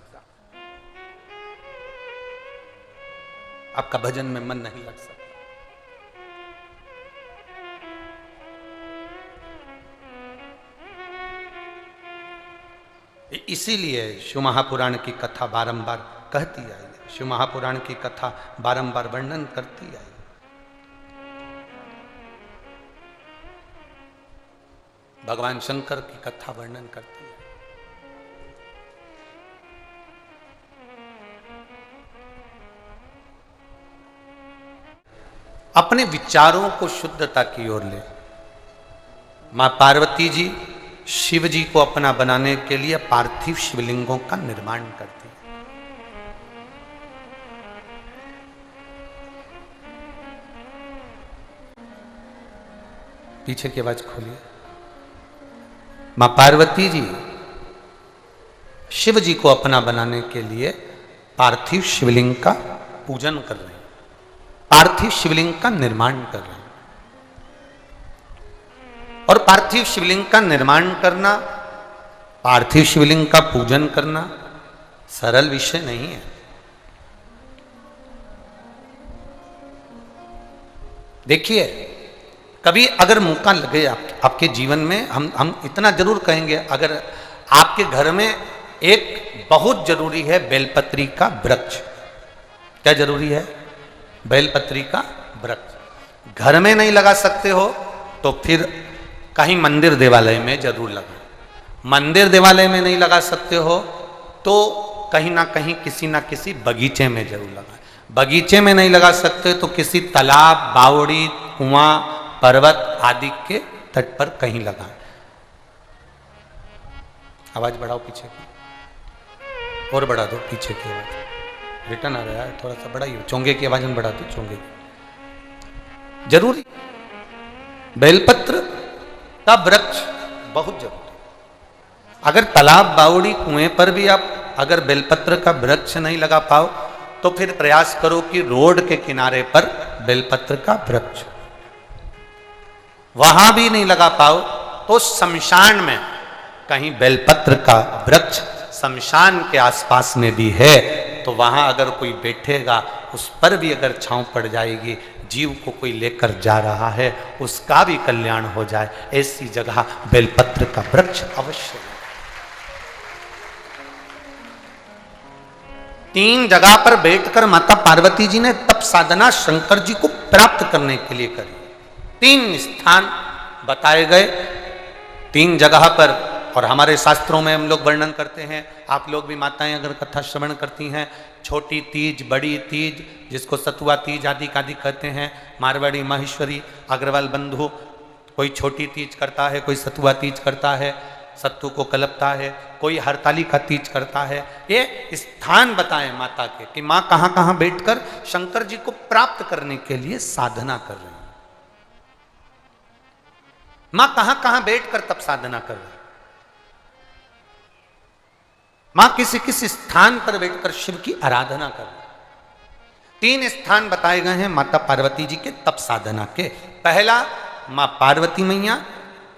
आपका भजन में मन नहीं लग सकता। इसीलिए शिव महापुराण की कथा बारंबार कहती आई, शिव महापुराण की कथा बारंबार वर्णन करती आई। भगवान शंकर की कथा वर्णन करती है। अपने विचारों को शुद्धता की ओर ले। मां पार्वती जी शिव जी को अपना बनाने के लिए पार्थिव शिवलिंगों का निर्माण करती है। पीछे की आवाज खोलिए। मां पार्वती जी शिव जी को अपना बनाने के लिए पार्थिव शिवलिंग का पूजन कर रहे हैं, पार्थिव शिवलिंग का निर्माण कर रहे हैं। और पार्थिव शिवलिंग का निर्माण करना, पार्थिव शिवलिंग का पूजन करना सरल विषय नहीं है। देखिए, कभी अगर मौका लगे आपके जीवन में, हम इतना जरूर कहेंगे, अगर आपके घर में एक बहुत जरूरी है बेलपत्री का वृक्ष। क्या जरूरी है? बेलपत्री का वृक्ष। घर में नहीं लगा सकते हो तो फिर कहीं मंदिर देवालय में जरूर लगाओ। मंदिर देवालय में नहीं लगा सकते हो तो कहीं ना कहीं किसी ना किसी बगीचे में जरूर लगाएं। बगीचे में नहीं लगा सकते तो किसी तालाब, बावड़ी, कुआं, पर्वत आदि के तट पर कहीं लगाएं। आवाज बढ़ाओ पीछे की, और बढ़ा दो पीछे की आवाज, रिटर्न आ रहा है, थोड़ा सा बढ़ाइए। चोंगे की आवाज में बढ़ा दो, चोंगे की जरूरी। बेलपत्र का वृक्ष बहुत जरूरी। अगर तालाब, बावड़ी, कुएं पर भी आप अगर बेलपत्र का वृक्ष नहीं लगा पाओ तो फिर प्रयास करो कि रोड के किनारे पर बेलपत्र का वृक्ष, वहां भी नहीं लगा पाओ तो शमशान में कहीं बेलपत्र का वृक्ष शमशान के आसपास में भी है तो वहां अगर कोई बैठेगा उस पर भी अगर छांव पड़ जाएगी, जीव को कोई लेकर जा रहा है उसका भी कल्याण हो जाए, ऐसी जगह बेलपत्र का वृक्ष अवश्य है। 3 जगह पर बैठकर माता पार्वती जी ने तप साधना शंकर जी को प्राप्त करने के लिए करी। 3 स्थान बताए गए, 3 जगह पर। और हमारे शास्त्रों में हम लोग वर्णन करते हैं, आप लोग भी माताएं अगर कथा श्रवण करती हैं, छोटी तीज, बड़ी तीज, जिसको सतुआ तीज आदि कहते हैं, मारवाड़ी, माहेश्वरी, अग्रवाल बंधु, कोई छोटी तीज करता है, कोई सतुआ तीज करता है, सत्तू को कलपता है, कोई हरतालिका तीज करता है। ये स्थान बताएं माता के कि माँ कहाँ कहाँ बैठकर शंकर जी को प्राप्त करने के लिए साधना कर रही है, माँ कहाँ कहाँ बैठकर तप साधना कर रही है, मां किसी किसी स्थान पर बैठकर शिव की आराधना कर रही। 3 स्थान बताए गए हैं माता पार्वती जी के तप साधना के। पहला, मां पार्वती मैया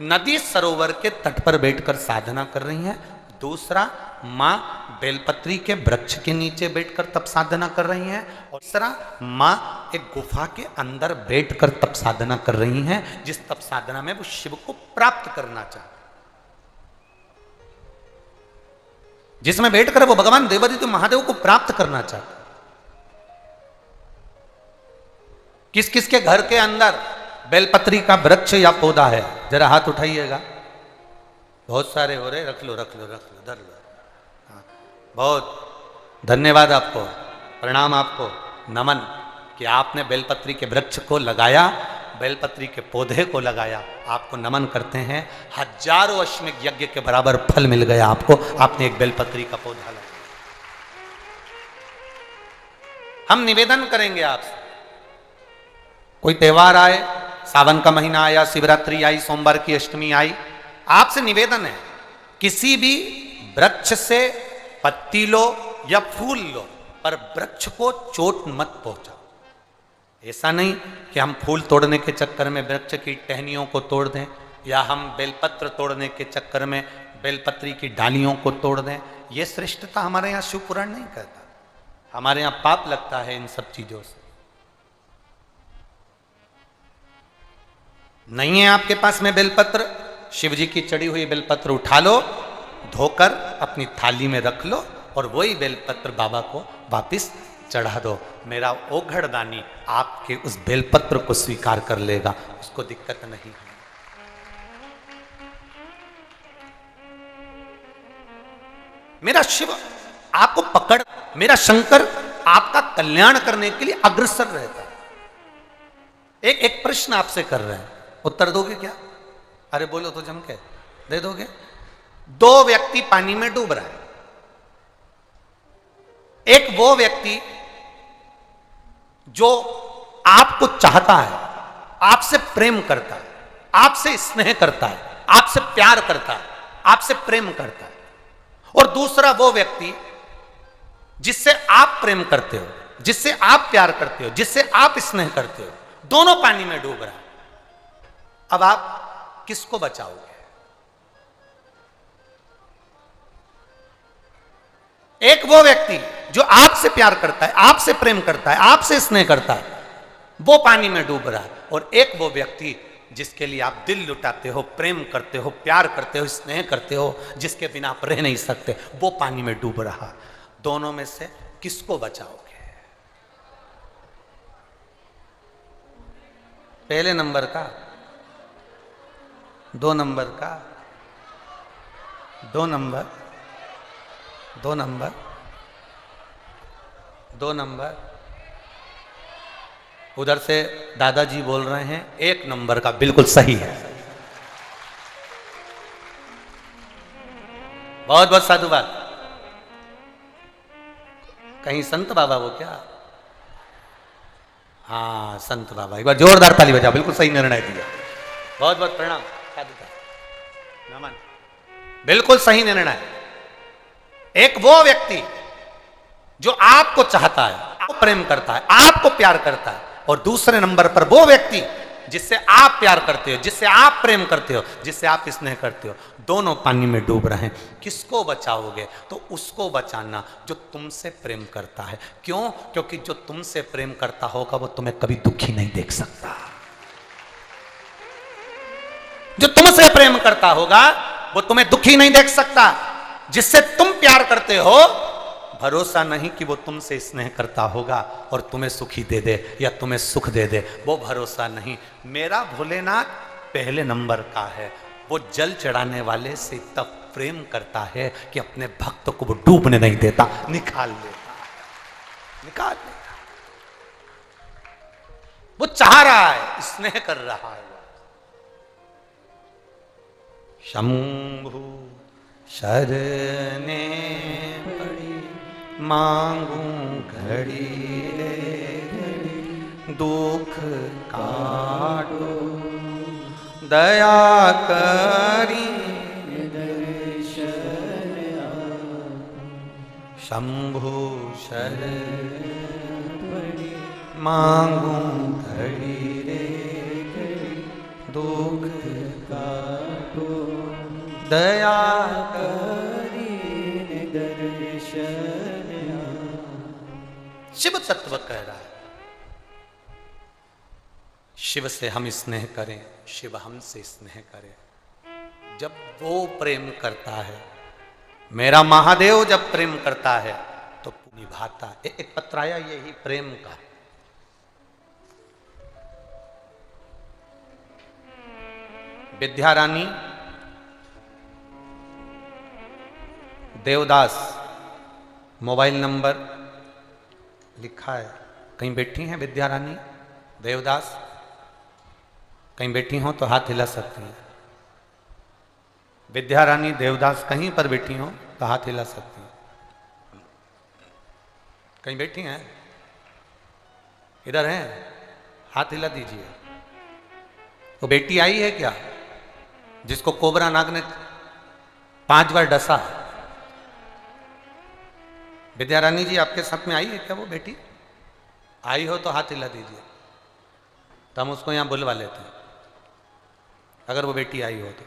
नदी सरोवर के तट पर बैठकर साधना कर रही हैं। दूसरा, मां बेलपत्री के वृक्ष के नीचे बैठकर तप साधना कर रही हैं। और तीसरा, मां एक गुफा के अंदर बैठकर तप साधना कर रही हैं, जिस तप साधना में वो शिव को प्राप्त करना चाहते, जिसमें बैठकर वो भगवान देवादित्य महादेव को प्राप्त करना चाहते। किस किस के घर के अंदर बेलपत्री का वृक्ष या पौधा है? जरा हाथ उठाइएगा। बहुत सारे हो रहे, रख लो रख लो रख लो, धर लो। हाँ, बहुत धन्यवाद आपको, प्रणाम आपको, नमन कि आपने बेलपत्री के वृक्ष को लगाया, बेलपत्री के पौधे को लगाया। आपको नमन करते हैं। हजारों अश्वमेध यज्ञ के बराबर फल मिल गया आपको, आपने एक बेलपत्री का पौधा लगाया। हम निवेदन करेंगे आपसे, कोई त्योहार आए, सावन का महीना आया, शिवरात्रि आई, सोमवार की अष्टमी आई, आपसे निवेदन है किसी भी वृक्ष से पत्ती लो या फूल लो, पर वृक्ष को चोट मत पहुंचाओ। ऐसा नहीं कि हम फूल तोड़ने के चक्कर में वृक्ष की टहनियों को तोड़ दें, या हम बेलपत्र तोड़ने के चक्कर में बेलपत्री की डालियों को तोड़ दें। यह श्रेष्ठता हमारे यहाँ शिव पुराण नहीं कहता। हमारे यहाँ पाप लगता है इन सब चीजों से। नहीं है आपके पास में बेलपत्र, शिव जी की चढ़ी हुई बेलपत्र उठा लो, धोकर अपनी थाली में रख लो और वही बेलपत्र बाबा को वापिस चढ़ा दो। मेरा ओघड़दानी आपके उस बेलपत्र को स्वीकार कर लेगा, उसको दिक्कत नहीं है। मेरा शिव आपको पकड़, मेरा शंकर आपका कल्याण करने के लिए अग्रसर रहता है। एक प्रश्न आपसे कर रहे हैं, उत्तर दोगे क्या? अरे बोलो तो जम के दे दोगे। दो व्यक्ति पानी में डूब रहा है, एक वो व्यक्ति जो आपको चाहता है, आपसे प्रेम करता है, आपसे स्नेह करता है, आपसे प्यार करता है, आपसे प्रेम करता है, और दूसरा वो व्यक्ति जिससे आप प्रेम करते हो, जिससे आप प्यार करते हो, जिससे आप स्नेह करते हो, दोनों पानी में डूब रहा है। अब आप किसको बचाओगे? एक वो व्यक्ति जो आपसे प्यार करता है, आपसे प्रेम करता है, आपसे स्नेह करता है, वो पानी में डूब रहा है, और एक वो व्यक्ति जिसके लिए आप दिल लुटाते हो, प्रेम करते हो, प्यार करते हो, स्नेह करते हो, जिसके बिना आप रह नहीं सकते, वो पानी में डूब रहा। दोनों में से किसको बचाओगे? पहले नंबर का, 2 नंबर का, 2 नंबर, 2 नंबर, 2 नंबर। उधर से दादाजी बोल रहे हैं 1 नंबर का बिल्कुल सही है। बहुत बहुत साधुवाद। कहीं संत बाबा वो क्या? हाँ संत बाबा, एक बार जोरदार ताली बजाओ, बिल्कुल सही निर्णय दिया। बहुत बहुत प्रणाम साधुवाद, नमन, बिल्कुल सही निर्णय। एक वो व्यक्ति जो आपको चाहता है, आपको प्रेम करता है, आपको प्यार करता है, और दूसरे नंबर पर वो व्यक्ति जिससे आप प्यार करते हो, जिससे आप प्रेम करते हो, जिससे आप स्नेह करते हो, दोनों पानी में डूब रहे हैं। किसको बचाओगे? तो उसको बचाना जो तुमसे प्रेम करता है। क्यों? क्योंकि जो तुमसे प्रेम करता होगा वो तुम्हें कभी दुखी नहीं देख सकता। जो तुमसे प्रेम करता होगा वो तुम्हें दुखी नहीं देख सकता। जिससे तुम प्यार करते हो, भरोसा नहीं कि वो तुमसे स्नेह करता होगा और तुम्हें सुखी दे दे या तुम्हें सुख दे दे, वो भरोसा नहीं। मेरा भोलेनाथ पहले नंबर का है। वो जल चढ़ाने वाले से तब प्रेम करता है कि अपने भक्त को वो डूबने नहीं देता, निकाल लेता, निकाल लेता। वो चाह रहा है, स्नेह कर रहा है। शंभु शरणे पड़ी मांगू घड़ी रे घड़ी, दुख काटो दया करी दर्शन शंभु शरण पड़ी मांगू घड़ी रे घड़ी, दुख काटो दया करी दर्शन। शिव तत्व कह रहा है, शिव से हम स्नेह करें, शिव हमसे स्नेह करे। जब वो प्रेम करता है, मेरा महादेव जब प्रेम करता है तो निभाता। एक पत्र आया यही प्रेम का, विद्या रानी देवदास, मोबाइल नंबर लिखा है। कहीं बैठी हैं विद्या रानी देवदास? कहीं बैठी हो तो हाथ हिला सकती हैं। विद्या रानी देवदास कहीं पर बैठी हो तो हाथ हिला सकती हैं। कहीं बैठी हैं? इधर हैं? हाथ हिला दीजिए। वो बेटी आई है क्या जिसको कोबरा नाग ने 5 बार डसा है? विद्या रानी जी आपके साथ में आई है क्या वो बेटी? आई हो तो हाथ हिला दीजिए, तो हम उसको यहां बुलवा लेते हैं, अगर वो बेटी आई हो तो।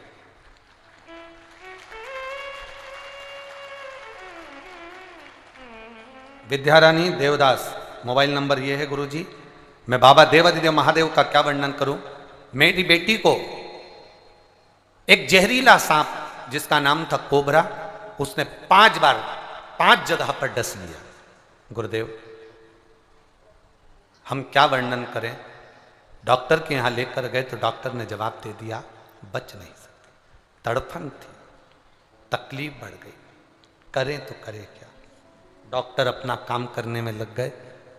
विद्या रानी देवदास, मोबाइल नंबर ये है गुरुजी। मैं बाबा देवादिदेव महादेव का क्या वर्णन करूं। मेरी बेटी को एक जहरीला सांप जिसका नाम था कोबरा, उसने 5 बार 5 जगह पर डस लिया। गुरुदेव हम क्या वर्णन करें। डॉक्टर के यहां लेकर गए तो डॉक्टर ने जवाब दे दिया बच नहीं सकती। तड़फन थी, तकलीफ बढ़ गई। करें तो करें क्या। डॉक्टर अपना काम करने में लग गए।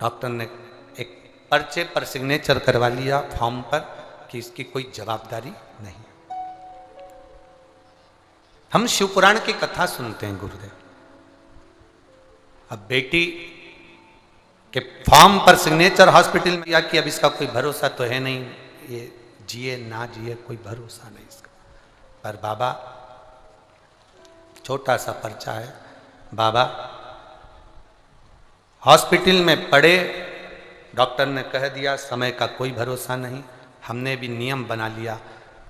डॉक्टर ने एक पर्चे पर सिग्नेचर करवा लिया फॉर्म पर कि इसकी कोई जवाबदारी नहीं। हम शिवपुराण की कथा सुनते हैं गुरुदेव। अब बेटी के फॉर्म पर सिग्नेचर हॉस्पिटल में किया कि अब इसका कोई भरोसा तो है नहीं, ये जिए ना जिए कोई भरोसा नहीं इसका। पर बाबा, छोटा सा पर्चा है, बाबा हॉस्पिटल में पड़े, डॉक्टर ने कह दिया समय का कोई भरोसा नहीं। हमने भी नियम बना लिया,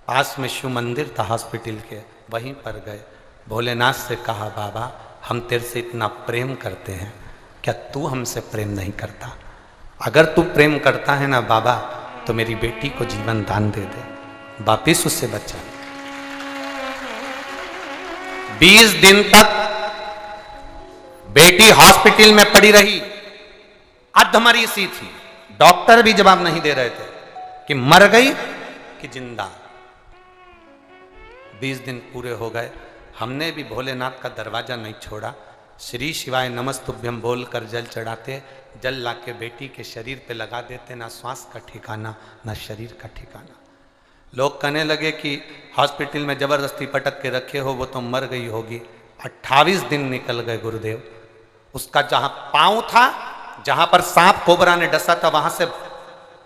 पास में शिव मंदिर था हॉस्पिटल के, वहीं पर गए। भोलेनाथ से कहा बाबा हम तेरे से इतना प्रेम करते हैं, क्या तू हमसे प्रेम नहीं करता? अगर तू प्रेम करता है ना बाबा तो मेरी बेटी को जीवन दान दे दे। वापिस उससे बचा। 20 दिन तक बेटी हॉस्पिटल में पड़ी रही, अधमरी सी थी। डॉक्टर भी जवाब नहीं दे रहे थे कि मर गई कि जिंदा। 20 दिन पूरे हो गए, हमने भी भोलेनाथ का दरवाजा नहीं छोड़ा। श्री शिवाय नमस्तुभ्यम बोलकर जल चढ़ाते, जल लाके बेटी के शरीर पे लगा देते। ना श्वास का ठिकाना ना शरीर का ठिकाना। लोग कहने लगे कि हॉस्पिटल में जबरदस्ती पटक के रखे हो, वो तो मर गई होगी। 28 दिन निकल गए गुरुदेव। उसका जहां पांव था, जहां पर सांप कोबरा ने डसा था, वहां से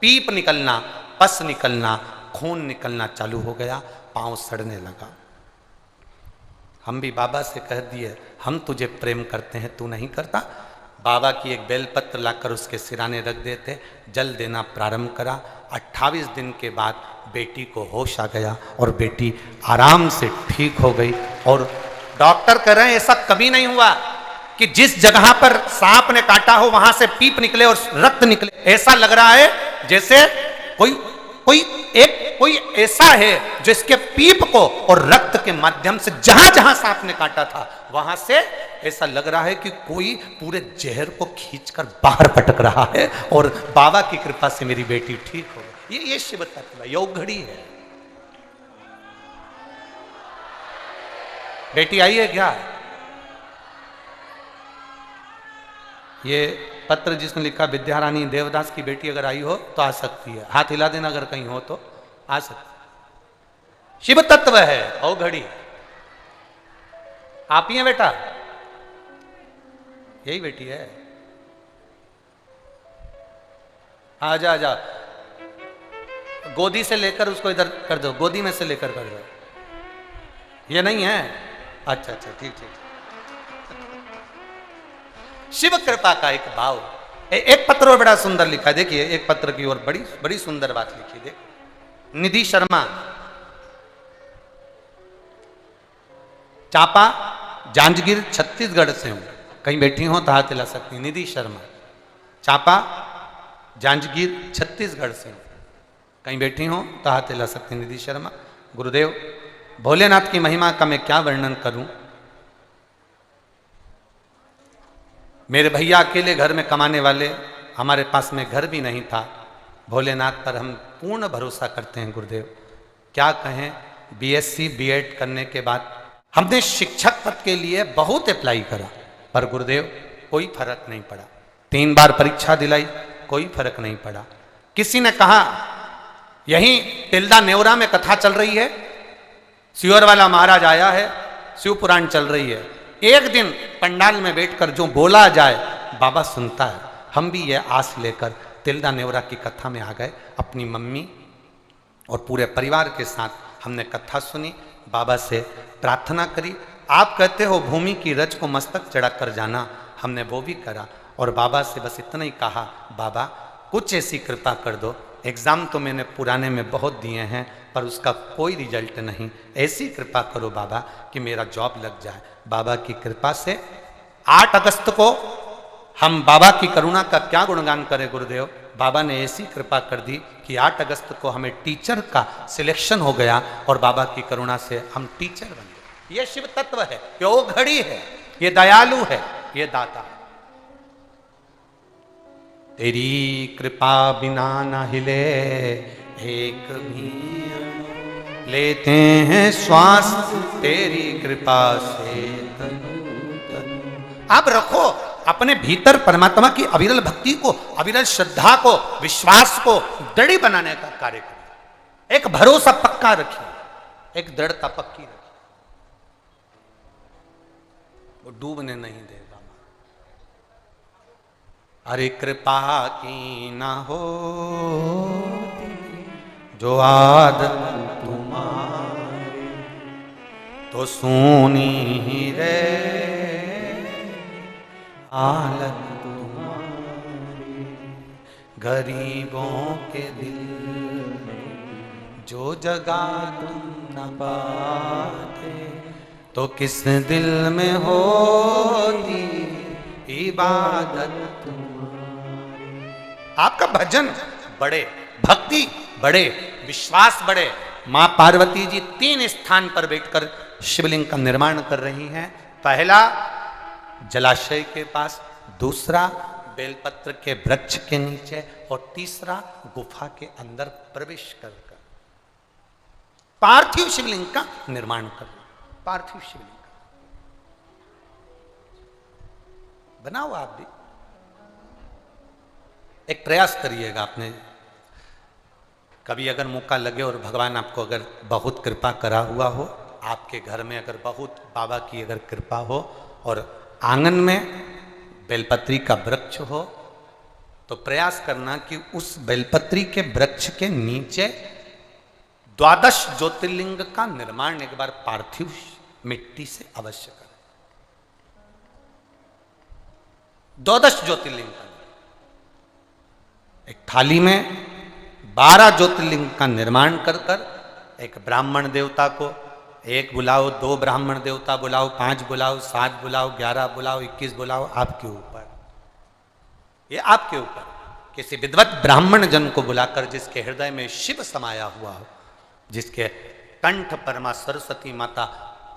पीप निकलना, पस निकलना, खून निकलना चालू हो गया, पांव सड़ने लगा। हम भी बाबा से कह दिए हम तुझे प्रेम करते हैं, तू नहीं करता। बाबा की एक बेलपत्र लाकर उसके सिराने रख देते, जल देना प्रारंभ करा। 28 दिन के बाद बेटी को होश आ गया और बेटी आराम से ठीक हो गई। और डॉक्टर कह रहे हैं ऐसा कभी नहीं हुआ कि जिस जगह पर सांप ने काटा हो वहां से पीप निकले और रक्त निकले। ऐसा लग रहा है जैसे कोई ऐसा है जो इसके पीप को और रक्त के माध्यम से जहां जहां सांप ने काटा था वहां से ऐसा लग रहा है कि कोई पूरे जहर को खींचकर बाहर पटक रहा है। और बाबा की कृपा से मेरी बेटी ठीक हो गई। ये शिव तत्व योग घड़ी है। बेटी आई है क्या? ये पत्र जिसने लिखा विद्यारानी देवदास की बेटी अगर आई हो तो आ सकती है। हाथ हिला देना अगर कहीं हो तो आ सकती। शिव तत्व है औ घड़ी। आप ही हैं बेटा? यही बेटी है। आजा आजा, गोदी से लेकर उसको इधर कर दो, गोदी में से लेकर कर दो। ये नहीं है? अच्छा अच्छा, ठीक ठीक। शिव कृपा का एक भाव। एक पत्र और बड़ा सुंदर लिखा है, देखिए एक पत्र की ओर बड़ी बड़ी सुंदर बात लिखी। देखो, निधि शर्मा, चापा, जांजगीर, छत्तीसगढ़ से हूं। कहीं बैठी हो तो हाथ हिला सकती। निधि शर्मा, चापा, जांजगीर, छत्तीसगढ़ से हूं। कहीं बैठी हो तो हाथ हिला सकती। निधि शर्मा, गुरुदेव भोलेनाथ की महिमा का मैं क्या वर्णन करूं। मेरे भैया अकेले घर में कमाने वाले, हमारे पास में घर भी नहीं था। भोलेनाथ पर हम पूर्ण भरोसा करते हैं गुरुदेव। क्या कहें, बीएससी बीएड करने के बाद हमने शिक्षक पद के लिए बहुत अप्लाई करा, पर गुरुदेव कोई फर्क नहीं पड़ा। 3 बार परीक्षा दिलाई, कोई फर्क नहीं पड़ा। किसी ने कहा यहीं तिल्दा नेवरा में कथा चल रही है, सियोर वाला महाराज आया है, शिव पुराण चल रही है, एक दिन पंडाल में बैठकर जो बोला जाए बाबा सुनता है। हम भी ये आस लेकर तिल्दा नेवरा की कथा में आ गए। अपनी मम्मी और पूरे परिवार के साथ हमने कथा सुनी, बाबा से प्रार्थना करी। आप कहते हो भूमि की रज को मस्तक चढ़ाकर जाना, हमने वो भी करा। और बाबा से बस इतना ही कहा, बाबा कुछ ऐसी कृपा कर दो, एग्ज़ाम तो मैंने पुराने में बहुत दिए हैं पर उसका कोई रिजल्ट नहीं, ऐसी कृपा करो बाबा कि मेरा जॉब लग जाए। बाबा की कृपा से 8 अगस्त को हम बाबा की करुणा का क्या गुणगान करें गुरुदेव। बाबा ने ऐसी कृपा कर दी कि 8 अगस्त को हमें टीचर का सिलेक्शन हो गया और बाबा की करुणा से हम टीचर बन गए। ये शिव तत्व है, ये वो घड़ी है, ये दयालु है, ये दाता है। तेरी कृपा बिना न हिले एक भी, लेते हैं श्वास तेरी कृपा से तनु तनु। आप रखो अपने भीतर परमात्मा की अविरल भक्ति को, अविरल श्रद्धा को, विश्वास को दृढ़ बनाने का कार्य करिए। एक भरोसा पक्का रखिए, एक दृढ़ता पक्की रखिए, वो डूबने नहीं देगा। अरे कृपा की ना हो जो आदत तुम्हारी, तो सुनी ही रे हालत तुम्हारी। गरीबों के दिल जो जगा तुम न पाते, तो किस दिल में होती इबादत तुम्हारी। आपका भजन बढ़े, भक्ति बढ़े, विश्वास बढ़े। मां पार्वती जी 3 स्थान पर बैठकर शिवलिंग का निर्माण कर रही हैं। पहला जलाशय के पास, दूसरा बेलपत्र के वृक्ष के नीचे, और तीसरा गुफा के अंदर प्रवेश कर पार्थिव शिवलिंग का निर्माण कर। पार्थिव शिवलिंग बनाओ, आप भी एक प्रयास करिएगा। आपने कभी अगर मौका लगे और भगवान आपको अगर बहुत कृपा करा हुआ हो, आपके घर में अगर बहुत बाबा की अगर कृपा हो और आंगन में बेलपत्री का वृक्ष हो, तो प्रयास करना कि उस बेलपत्री के वृक्ष के नीचे 12 ज्योतिर्लिंग का निर्माण एक बार पार्थिव मिट्टी से अवश्य करें। 12 ज्योतिर्लिंग का, एक थाली में 12 ज्योतिर्लिंग का निर्माण कर कर एक ब्राह्मण देवता को, एक बुलाओ, 2 ब्राह्मण देवता बुलाओ, 5 बुलाओ, 7 बुलाओ, 11 बुलाओ, 21 बुलाओ, आपके ऊपर, ये आपके ऊपर। किसी विद्वत ब्राह्मण जन को बुलाकर जिसके हृदय में शिव समाया हुआ हो, जिसके कंठ पर मां सरस्वती माता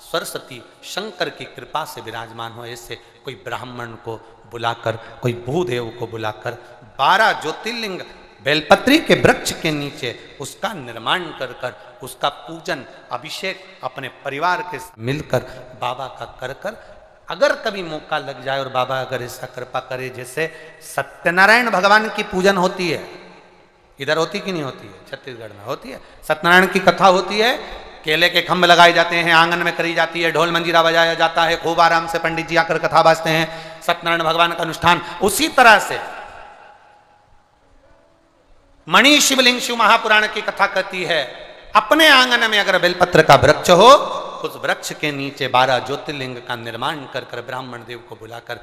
सरस्वती शंकर की कृपा से विराजमान हो, ऐसे कोई ब्राह्मण को बुलाकर, कोई भूदेव को बुलाकर 12 ज्योतिर्लिंग बेलपत्री के वृक्ष के नीचे उसका निर्माण कर कर उसका पूजन अभिषेक अपने परिवार के साथ मिलकर बाबा का कर कर, अगर कभी मौका लग जाए और बाबा अगर ऐसा कृपा करे, जैसे सत्यनारायण भगवान की पूजन होती है, इधर होती कि नहीं होती है, छत्तीसगढ़ में होती है, सत्यनारायण की कथा होती है, केले के खंभ लगाए जाते हैं, आंगन में करी जाती है, ढोल मंजीरा बजाया जाता है, खूब आराम से पंडित जी आकर कथा बाजते हैं, सत्यनारायण भगवान का अनुष्ठान। उसी तरह से मणि शिवलिंग शिव महापुराण की कथा कहती है, अपने आंगन में अगर बेलपत्र का वृक्ष हो, उस वृक्ष के नीचे 12 ज्योतिर्लिंग का निर्माण कर कर ब्राह्मण देव को बुलाकर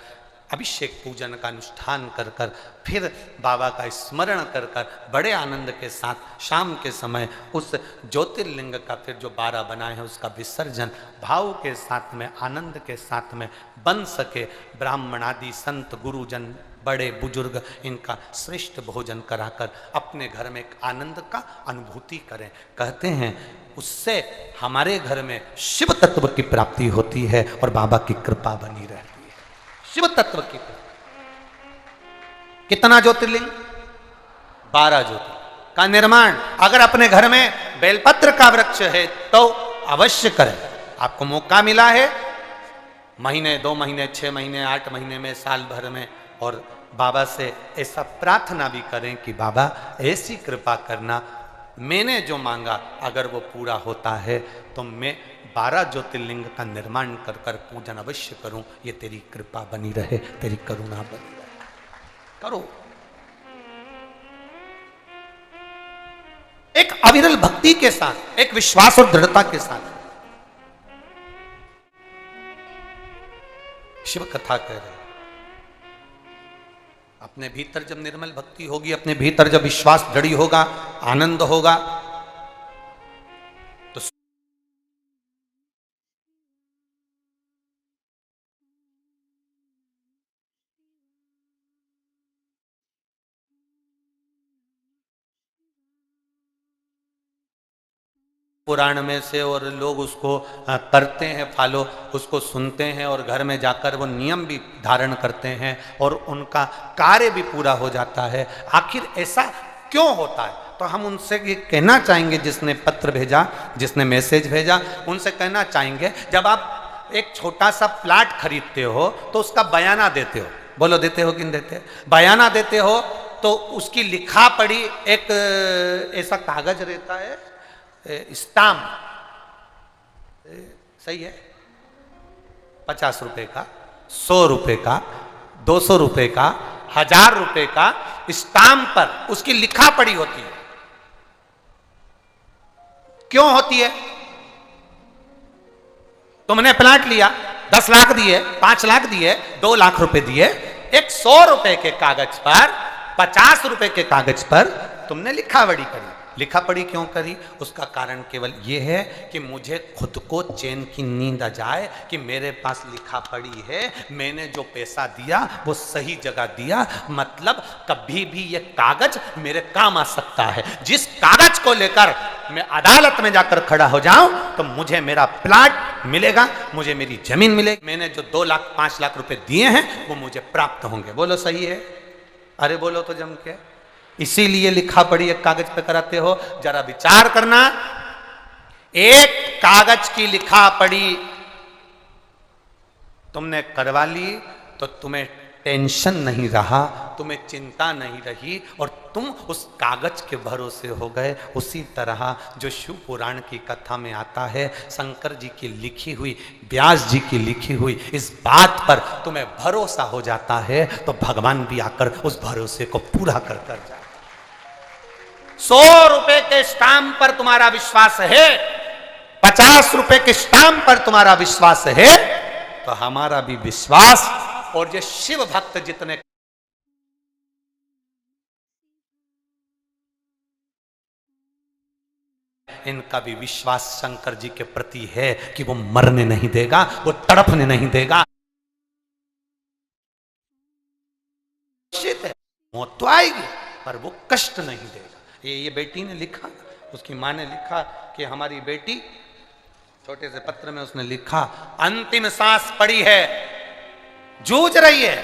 अभिषेक पूजन का अनुष्ठान कर कर, फिर बाबा का स्मरण कर कर बड़े आनंद के साथ शाम के समय उस ज्योतिर्लिंग का फिर जो 12 बनाए हैं उसका विसर्जन भाव के साथ में, आनंद के साथ में बन सके। ब्राह्मण आदि संत गुरुजन बड़े बुजुर्ग इनका श्रेष्ठ भोजन कराकर अपने घर में एक आनंद का अनुभूति करें। कहते हैं उससे हमारे घर में शिव तत्व की प्राप्ति होती है और बाबा की कृपा बनी रहती है। शिव तत्व की कितना ज्योतिर्लिंग? 12 ज्योतिर्लिंग का निर्माण अगर अपने घर में बेलपत्र का वृक्ष है तो अवश्य करें। आपको मौका मिला है महीने, 2 महीने, 6 महीने, 8 महीने में, साल भर में, और बाबा से ऐसा प्रार्थना भी करें कि बाबा ऐसी कृपा करना, मैंने जो मांगा अगर वो पूरा होता है तो मैं 12 ज्योतिर्लिंग का निर्माण कर कर पूजन अवश्य करूं। ये तेरी कृपा बनी रहे, तेरी करुणा बनी रहे। करो। एक अविरल भक्ति के साथ, एक विश्वास और दृढ़ता के साथ शिव कथा कह रहे। अपने भीतर जब निर्मल भक्ति होगी, अपने भीतर जब विश्वास दृढ़ होगा, आनंद होगा, तो पुराण में से और लोग उसको करते हैं फॉलो, उसको सुनते हैं और घर में जाकर वो नियम भी धारण करते हैं और उनका कार्य भी पूरा हो जाता है। आखिर ऐसा क्यों होता है? तो हम उनसे ये कहना चाहेंगे, जिसने पत्र भेजा, जिसने मैसेज भेजा, उनसे कहना चाहेंगे, जब आप एक छोटा सा प्लाट खरीदते हो तो उसका बयाना देते हो, बोलो देते हो कि नहीं देते? बयाना देते हो तो उसकी लिखा पढ़ी एक ऐसा कागज रहता है, स्टाम्प, सही है, 50 रुपए का, 100 रुपए का, 200 रुपए का, 1000 रुपए का स्टाम्प पर उसकी लिखा पढ़ी होती है। क्यों होती है? तुमने प्लाट लिया, 10 लाख दिए, 5 लाख दिए, 2 लाख रुपए दिए, एक 100 रुपए के कागज पर, 50 रुपए के कागज पर तुमने लिखा पढ़ी करी। लिखा पढ़ी क्यों करी? उसका कारण केवल यह है कि मुझे खुद को चैन की नींद आ जाए कि मेरे पास लिखा पढ़ी है, मैंने जो पैसा दिया वो सही जगह दिया, मतलब कभी भी ये कागज मेरे काम आ सकता है। जिस कागज को लेकर मैं अदालत में जाकर खड़ा हो जाऊं तो मुझे मेरा प्लाट मिलेगा, मुझे मेरी जमीन मिलेगी, मैंने जो 2 लाख 5 लाख रुपए दिए हैं वो मुझे प्राप्त होंगे। बोलो सही है? अरे बोलो तो जम के। इसीलिए लिखा पढ़ी एक कागज पे कराते हो। जरा विचार करना, एक कागज की लिखा पढ़ी तुमने करवा ली तो तुम्हें टेंशन नहीं रहा, तुम्हें चिंता नहीं रही और तुम उस कागज के भरोसे हो गए। उसी तरह जो शिव पुराण की कथा में आता है, शंकर जी की लिखी हुई, व्यास जी की लिखी हुई इस बात पर तुम्हें भरोसा हो जाता है तो भगवान भी आकर उस भरोसे को पूरा कर कर जाए। 100 रुपए के स्टाम्प पर तुम्हारा विश्वास है, 50 रुपए के स्टाम्प पर तुम्हारा विश्वास है, तो हमारा भी विश्वास और ये शिव भक्त जितने इनका भी विश्वास शंकर जी के प्रति है कि वो मरने नहीं देगा, वो तड़पने नहीं देगा। मौत तो आएगी पर वो कष्ट नहीं देगा। ये बेटी ने लिखा, उसकी माँ ने लिखा कि हमारी बेटी, छोटे से पत्र में उसने लिखा, अंतिम सांस पड़ी है, जूझ रही है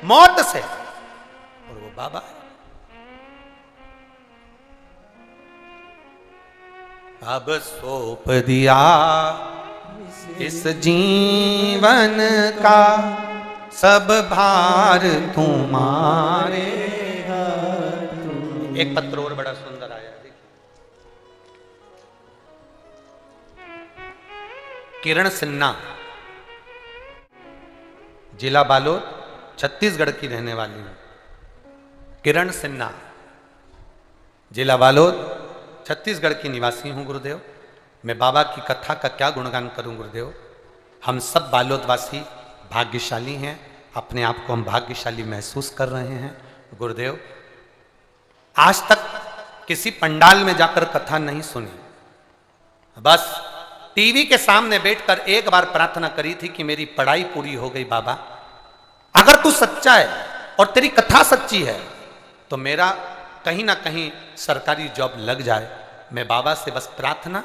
मौत से, और वो बाबा है। अब सौंप दिया इस जीवन का सब भार तुम्हारे। एक पत्र और बड़ा सुंदर आया, देखिए। किरण सिन्हा, जिला बालोद, छत्तीसगढ़ की रहने वाली हूं। किरण सिन्हा, जिला बालोद, छत्तीसगढ़ की निवासी हूं गुरुदेव। मैं बाबा की कथा का क्या गुणगान करूं गुरुदेव। हम सब बालोदवासी भाग्यशाली हैं, अपने आप को हम भाग्यशाली महसूस कर रहे हैं गुरुदेव। आज तक किसी पंडाल में जाकर कथा नहीं सुनी, बस टीवी के सामने बैठकर एक बार प्रार्थना करी थी कि मेरी पढ़ाई पूरी हो गई बाबा, अगर तू सच्चा है और तेरी कथा सच्ची है तो मेरा कहीं ना कहीं सरकारी जॉब लग जाए। मैं बाबा से बस प्रार्थना,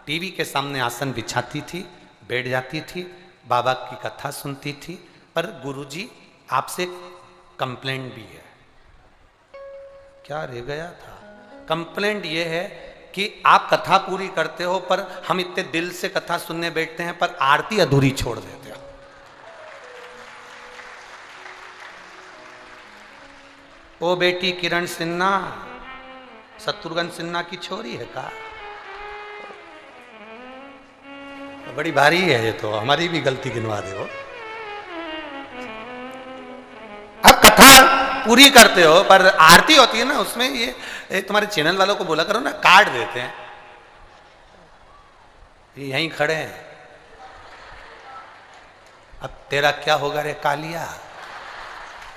टीवी के सामने आसन बिछाती थी, बैठ जाती थी, बाबा की कथा सुनती थी। पर गुरुजी आपसे कंप्लेंट भी है। क्या रह गया था? कंप्लेंट ये है कि आप कथा पूरी करते हो पर हम इतने दिल से कथा सुनने बैठते हैं पर आरती अधूरी छोड़ देते हो। ओ बेटी किरण सिन्हा, शत्रुघ्न सिन्हा की छोरी है का? बड़ी भारी है ये तो, हमारी भी गलती गिनवा दे हो। अब कथा पूरी करते हो पर आरती होती है ना, उसमें ये तुम्हारे चैनल वालों को बोला करो ना, कार्ड देते हैं, यहीं खड़े हैं। अब तेरा क्या होगा रे कालिया,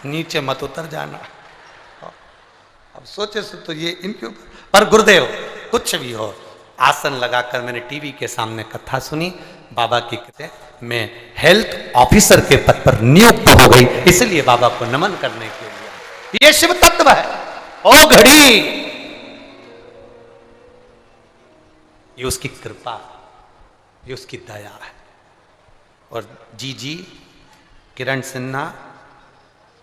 नीचे मत उतर जाना। अब सोचे तो ये इनके ऊपर, पर गुरुदेव कुछ भी हो, आसन लगाकर मैंने टीवी के सामने कथा सुनी। बाबा की कहते मैं हेल्थ ऑफिसर के पद पर नियुक्त हो गई, इसलिए बाबा को नमन करने के लिए। ये शिव तत्व है। ओ घड़ी, ये उसकी कृपा, ये उसकी दया है। और जी किरण सिन्हा,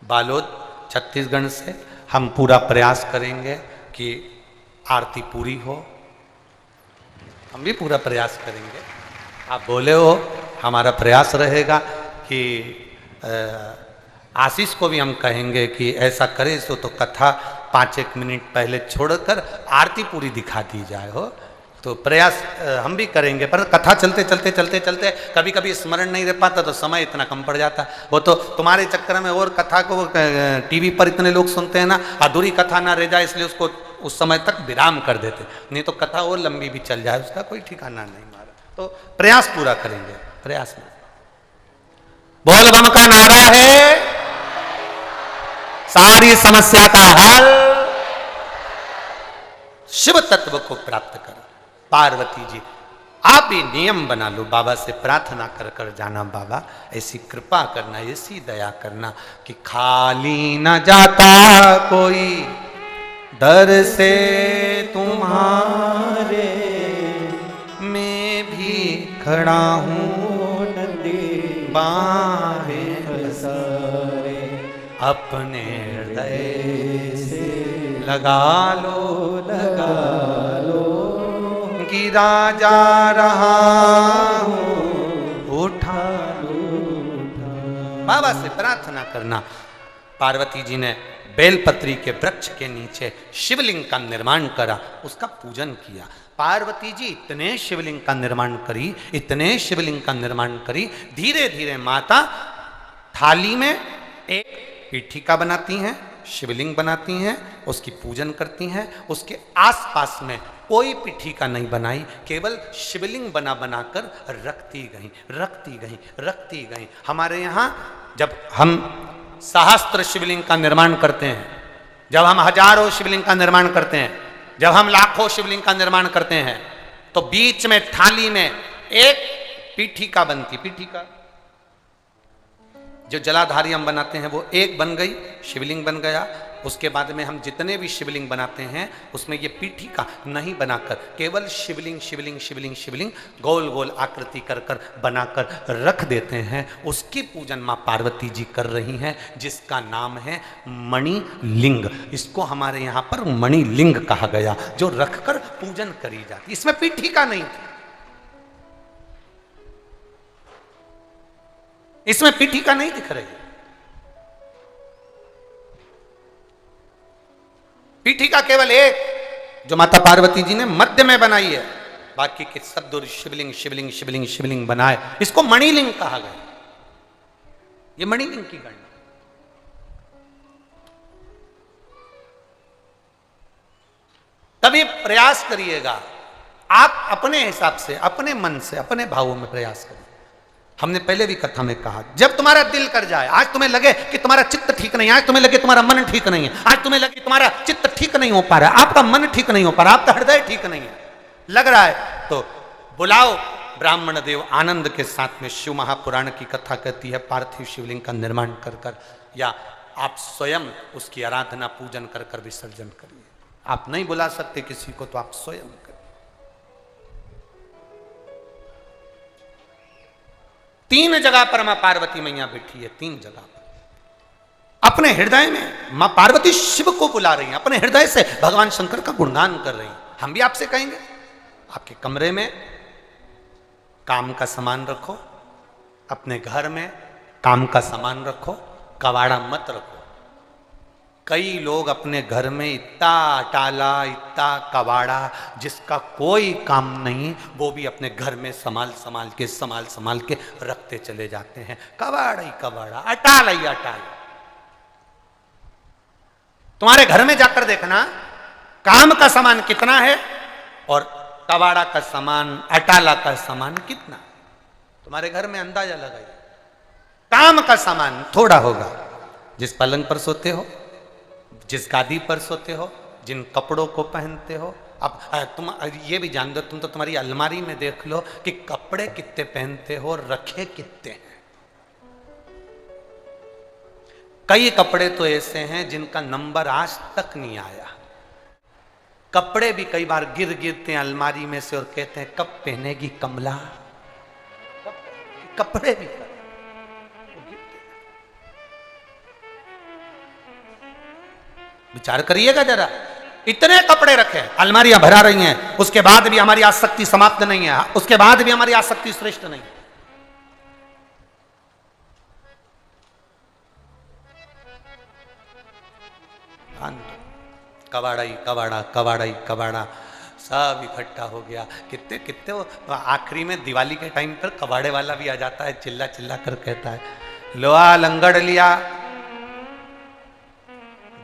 बालोद, छत्तीसगढ़ से हम पूरा प्रयास करेंगे कि आरती पूरी हो। हम भी पूरा प्रयास करेंगे। आप बोले हो हमारा प्रयास रहेगा कि आशीष को भी हम कहेंगे कि ऐसा करे सो तो कथा 5-1 मिनट पहले छोड़कर आरती पूरी दिखा दी जाए हो। तो प्रयास हम भी करेंगे, पर कथा चलते चलते कभी कभी स्मरण नहीं रह पाता तो समय इतना कम पड़ जाता। वो तो तुम्हारे चक्कर में और कथा को टीवी पर इतने लोग सुनते हैं ना, अधूरी कथा ना रह जाए इसलिए उसको उस समय तक विराम कर देते, नहीं तो कथा और लंबी भी चल जाए उसका कोई ठिकाना नहीं मारा। तो प्रयास पूरा करेंगे, प्रयास नहीं। बोल बम का नारा है, सारी समस्या का हल शिव तत्व को प्राप्त कर। पार्वती जी आप भी नियम बना लो, बाबा से प्रार्थना कर कर जाना, बाबा ऐसी कृपा करना, ऐसी दया करना कि खाली न जाता कोई दर से तुम्हारे, मैं भी खड़ा हूँ नंदी बाहें पसारे, अपने हृदय से लगा लो गिरा जा रहा हूँ उठा लो। बाबा से प्रार्थना करना। पार्वती जी ने बेलपत्री के वृक्ष के नीचे शिवलिंग का निर्माण करा, उसका पूजन किया। पार्वती जी इतने शिवलिंग का निर्माण करी, इतने शिवलिंग का निर्माण करी, धीरे धीरे माता थाली में एक पीठिका बनाती हैं, शिवलिंग बनाती हैं, उसकी पूजन करती हैं। उसके आसपास में कोई पीठिका नहीं बनाई, केवल शिवलिंग बना बनाकर रखती गई। हमारे यहाँ जब हम सहस्त्र शिवलिंग का निर्माण करते हैं, जब हम हजारों शिवलिंग का निर्माण करते हैं, जब हम लाखों शिवलिंग का निर्माण करते हैं, तो बीच में थाली में एक पीठिका बनती। पीठिका जो जलाधारी हम बनाते हैं वो एक बन गई, शिवलिंग बन गया। उसके बाद में हम जितने भी शिवलिंग बनाते हैं उसमें ये पीठिका नहीं बनाकर केवल शिवलिंग गोल गोल आकृति कर कर बनाकर रख देते हैं। उसकी पूजन माँ पार्वती जी कर रही हैं, जिसका नाम है मणिलिंग। इसको हमारे यहाँ पर मणिलिंग कहा गया, जो रखकर पूजन करी जाती। इसमें पीठिका नहीं थी, इसमें पीठिका नहीं दिख रही। पीठिका केवल एक जो माता पार्वती जी ने मध्य में बनाई है, बाकी के सब दूर शिवलिंग बनाए। इसको मणिलिंग कहा गया। ये मणिलिंग की गणना। तभी प्रयास करिएगा आप अपने हिसाब से, अपने मन से, अपने भावों में प्रयास करिए। हमने पहले भी कथा में कहा, जब तुम्हारा दिल कर जाए, आज तुम्हें लगे कि तुम्हारा चित्त ठीक नहीं है, आज तुम्हें लगे तुम्हारा मन ठीक नहीं है, आज तुम्हें लगे तुम्हारा चित्त ठीक नहीं हो पा रहा है, आपका मन ठीक नहीं हो पा रहा, आपका हृदय ठीक नहीं है, लग रहा है, तो बुलाओ ब्राह्मण देव आनंद के साथ में। शिव महापुराण की कथा कहती है पार्थिव शिवलिंग का निर्माण कर कर, या आप स्वयं उसकी आराधना पूजन कर कर विसर्जन करिए। आप नहीं बुला सकते किसी को तो आप स्वयं करिए। 3 जगह पर मां पार्वती मैया बैठी है, 3 जगह पर। अपने हृदय में मां पार्वती शिव को बुला रही हैं, अपने हृदय से भगवान शंकर का गुणगान कर रही हैं। हम भी आपसे कहेंगे, आपके कमरे में काम का सामान रखो, अपने घर में काम का सामान रखो, कबाड़ा मत रखो। कई लोग अपने घर में इतना अटाला, इतना कबाड़ा जिसका कोई काम नहीं, वो भी अपने घर में संभाल संभाल के रखते चले जाते हैं। कबाड़ा ही कबाड़ा, अटाला ही अटाला। तुम्हारे घर में जाकर देखना काम का सामान कितना है और कबाड़ा का सामान, अटाला का सामान कितना। तुम्हारे घर में अंदाजा लगाइए। काम का सामान थोड़ा होगा, जिस पलंग पर सोते हो, जिस गादी पर सोते हो, जिन कपड़ों को पहनते हो। अब तुम ये भी जान दो, तुम तो तुम्हारी अलमारी में देख लो कि कपड़े कितने पहनते हो और रखे कितने हैं। कई कपड़े तो ऐसे हैं जिनका नंबर आज तक नहीं आया। कपड़े भी कई बार गिरते हैं अलमारी में से और कहते हैं कब पहनेगी कमला। कपड़े भी विचार करिएगा जरा। इतने कपड़े रखे, अलमारियां भरा रही हैं, उसके बाद भी हमारी आसक्ति समाप्त नहीं है, उसके बाद भी हमारी आसक्ति श्रेष्ठ नहीं। कबाड़ा ही कबाड़ा, कबाड़ा ही कबाड़ा, सब इकट्ठा हो गया। कितने कितने वो आखिरी में दिवाली के टाइम पर कबाड़े वाला भी आ जाता है, चिल्ला चिल्ला कर कहता है, लोहा लंगड़ लिया,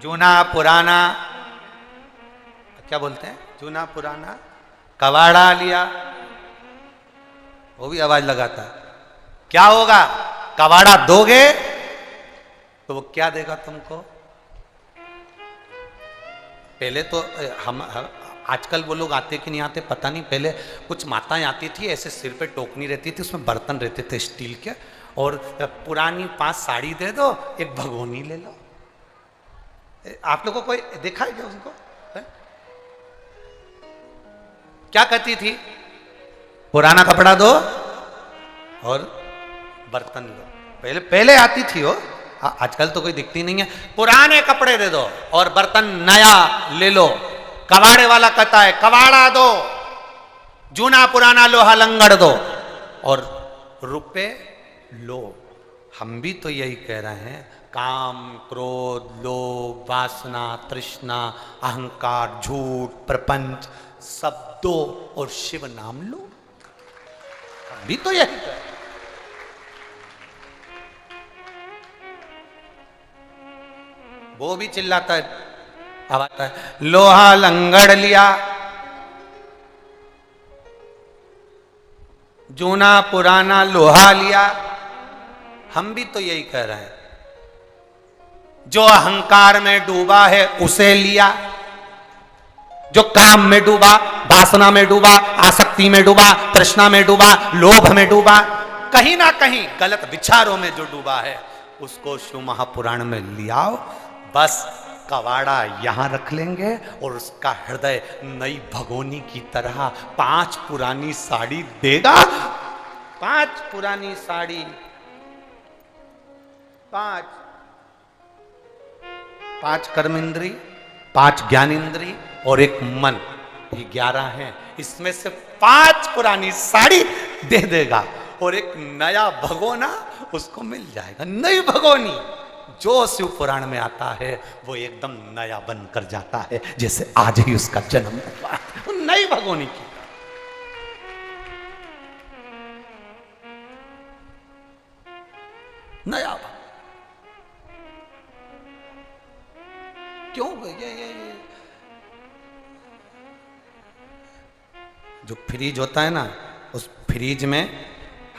जूना पुराना, क्या बोलते हैं, जूना पुराना कबाड़ा लिया। वो भी आवाज लगाता है, क्या होगा, कबाड़ा दोगे तो वो क्या देगा तुमको। पहले तो हम आजकल वो लोग आते कि नहीं आते पता नहीं, पहले कुछ माताएं आती थी, ऐसे सिर पे टोकनी रहती थी, उसमें बर्तन रहते थे स्टील के, और पुरानी 5 साड़ी दे दो, एक भगोनी ले लो। आप लोगों को कोई देखा है क्या उनको है? क्या कहती थी, पुराना कपड़ा दो और बर्तन लो। पहले पहले आती थी वो, आजकल तो कोई दिखती नहीं है। पुराने कपड़े दे दो और बर्तन नया ले लो। कबाड़े वाला कहता है कबाड़ा दो, जूना पुराना लोहा लंगड़ दो और रुपए लो। हम भी तो यही कह रहे हैं, काम, क्रोध, लोभ, वासना, तृष्णा, अहंकार, झूठ, प्रपंच सब दो और शिव नाम लो। हम भी तो यही कह रहे हैं। वो भी चिल्लाता है, अब आता है, लोहा लंगड़ लिया, जूना पुराना लोहा लिया। हम भी तो यही कह रहे हैं, जो अहंकार में डूबा है उसे लिया, जो काम में डूबा, वासना में डूबा, आसक्ति में डूबा, तृष्णा में डूबा, लोभ में डूबा, कहीं ना कहीं गलत विचारों में जो डूबा है, उसको शिव महापुराण में लियाओ। बस कबाड़ा यहां रख लेंगे और उसका हृदय नई भगोनी की तरह 5 पुरानी साड़ी देगा। 5 पुरानी साड़ी, 5 कर्म इंद्री, 5 ज्ञान इंद्री और 1 मन, ये 11 हैं। इसमें से 5 पुरानी साड़ी दे देगा और एक नया भगोना उसको मिल जाएगा। नई भगोनी जो शिव पुराण में आता है वो एकदम नया बनकर जाता है, जैसे आज ही उसका जन्म हुआ है। नई भगोनी की नया क्यों ये जो फ्रीज होता है ना, उस फ्रीज में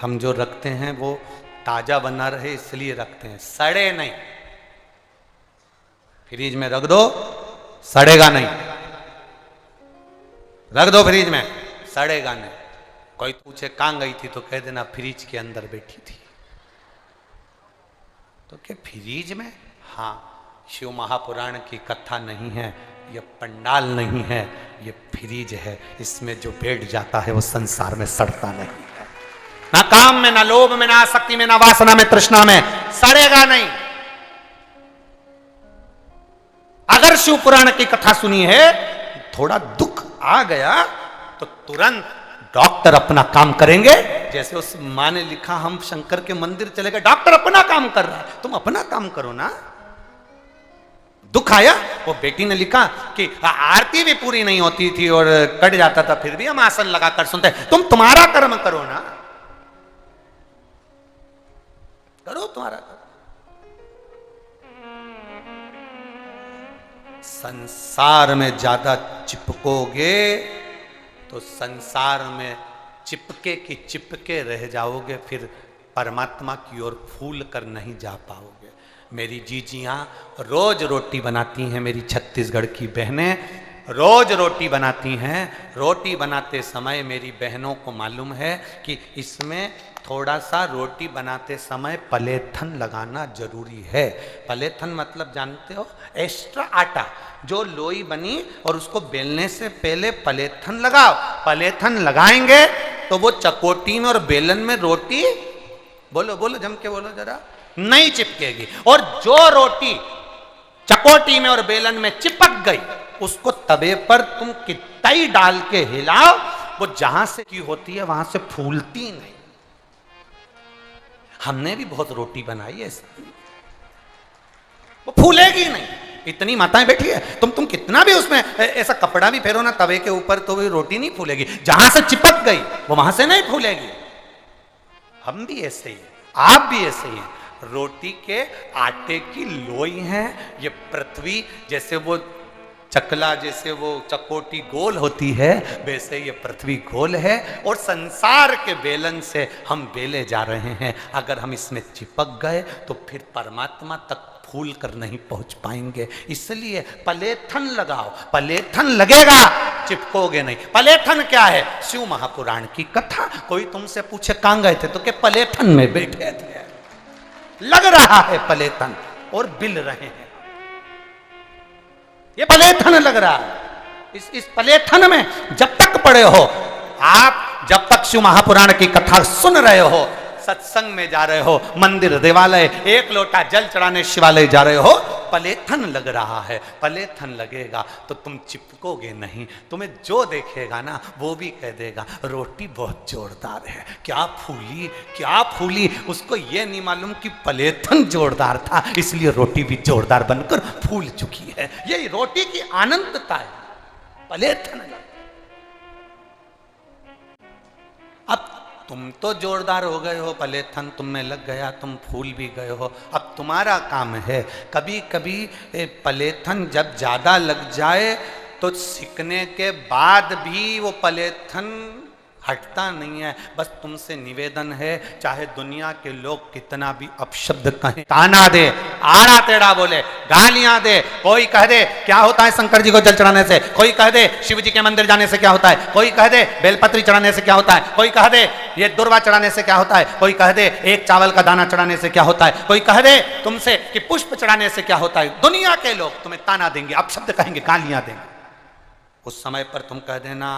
हम जो रखते हैं वो ताजा बना रहे इसलिए रखते हैं, सड़े नहीं। फ्रीज में रख दो, सड़ेगा नहीं। रख दो फ्रीज में, सड़ेगा नहीं। कोई पूछे कहां गई थी तो कह देना फ्रीज के अंदर बैठी थी। तो क्या फ्रीज में? हाँ, शिव महापुराण की कथा नहीं है, ये पंडाल नहीं है, ये फ्रीज है। इसमें जो बैठ जाता है वो संसार में सड़ता नहीं है। ना काम में, ना लोभ में, ना आसक्ति में, ना वासना में, तृष्णा में, सड़ेगा नहीं। अगर शिव पुराण की कथा सुनी है, थोड़ा दुख आ गया तो तुरंत डॉक्टर अपना काम करेंगे। जैसे उस मां ने लिखा, हम शंकर के मंदिर चले गए, डॉक्टर अपना काम कर रहा है, तुम अपना काम करो ना। दुख आया, वो बेटी ने लिखा कि आरती भी पूरी नहीं होती थी और कट जाता था, फिर भी हम आसन लगाकर सुनते, तुम तुम्हारा कर्म करो ना, करो तुम्हारा कर्म। संसार में ज्यादा चिपकोगे तो संसार में चिपके की चिपके रह जाओगे, फिर परमात्मा की ओर फूल कर नहीं जा पाओगे। मेरी जीजियां रोज रोटी बनाती हैं, मेरी छत्तीसगढ़ की बहनें रोज रोटी बनाती हैं। रोटी बनाते समय मेरी बहनों को मालूम है कि इसमें थोड़ा सा रोटी बनाते समय पलेथन लगाना जरूरी है। पलेथन मतलब जानते हो, एक्स्ट्रा आटा। जो लोई बनी और उसको बेलने से पहले पलेथन लगाओ। पलेथन लगाएंगे तो वो चकोटी में और बेलन में रोटी, बोलो बोलो जम के बोलो जरा, नहीं चिपकेगी। और जो रोटी चकोटी में और बेलन में चिपक गई, उसको तवे पर तुम कितई डाल के हिलाओ, वो जहां से की होती है वहां से फूलती नहीं। हमने भी बहुत रोटी बनाई है, वो फूलेगी नहीं। इतनी माताएं बैठी है, तुम कितना भी उसमें ऐसा कपड़ा भी फेरो ना तवे के ऊपर तो भी रोटी नहीं फूलेगी, जहां से चिपक गई वो वहां से नहीं फूलेगी। हम भी ऐसे ही हैं, आप भी ऐसे ही हैं। रोटी के आटे की लोई है ये पृथ्वी, जैसे वो चकला, जैसे वो चकोटी गोल होती है, वैसे ये पृथ्वी गोल है और संसार के बेलन से हम बेले जा रहे हैं। अगर हम इसमें चिपक गए तो फिर परमात्मा तक फूल कर नहीं पहुंच पाएंगे। इसलिए पलेथन लगाओ, पलेथन लगेगा, चिपकोगे नहीं। पलेथन क्या है? शिव महापुराण की कथा। कोई तुमसे पूछे कहां गए थे तो के पलेथन में बैठे थे। लग रहा है पलेथन और बिल रहे हैं, ये पलेथन लग रहा है। इस पलेथन में जब तक पड़े हो आप, जब तक शिव महापुराण की कथा सुन रहे हो, सत्संग में जा रहे हो, मंदिर देवालय एक लोटा जल चढ़ाने शिवालय जा रहे हो, पलेथन लग रहा है। पलेथन लगेगा तो तुम चिपकोगे नहीं। तुम्हें जो देखेगा ना वो भी कह देगा रोटी बहुत जोरदार है, क्या फूली क्या फूली। उसको ये नहीं मालूम कि पलेथन जोरदार था, इसलिए रोटी भी जोरदार बनकर फूल चुकी है। यही रोटी की अनंतता है, पलेथन। अब तुम तो जोरदार हो गए हो, पलेथन तुम में लग गया, तुम फूल भी गए हो। अब तुम्हारा काम है, कभी कभी पलेथन जब ज्यादा लग जाए तो सिकने के बाद भी वो पलेथन हटता नहीं है। बस तुमसे निवेदन है, चाहे दुनिया के लोग कितना भी अपशब्द कहें, ताना दे, आड़ा टेढ़ा बोले, गालियां दे, कोई कह दे क्या होता है शंकर जी को जल चढ़ाने से, कोई कह दे शिव जी के मंदिर जाने से क्या होता है, कोई कह दे बेलपत्री चढ़ाने से क्या होता है, कोई कह दे ये दुर्वा चढ़ाने से क्या होता है, कोई कह दे एक चावल का दाना चढ़ाने से क्या होता है, कोई कह दे तुमसे कि पुष्प चढ़ाने से क्या होता है। दुनिया के लोग तुम्हें ताना देंगे, अपशब्द कहेंगे, गालियां देंगे। उस समय पर तुम कह देना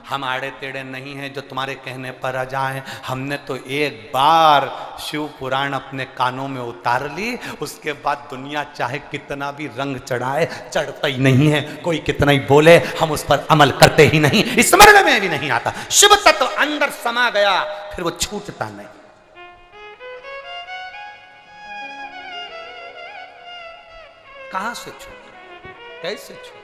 हम आड़े टेढ़े नहीं हैं जो तुम्हारे कहने पर आ जाएं। हमने तो एक बार शिव पुराण अपने कानों में उतार ली, उसके बाद दुनिया चाहे कितना भी रंग चढ़ाए चढ़ता ही नहीं है। कोई कितना ही बोले हम उस पर अमल करते ही नहीं, स्मरण में भी नहीं आता। शिव तत्व अंदर समा गया फिर वो छूटता नहीं। कहां से छूटे, कैसे छूटे?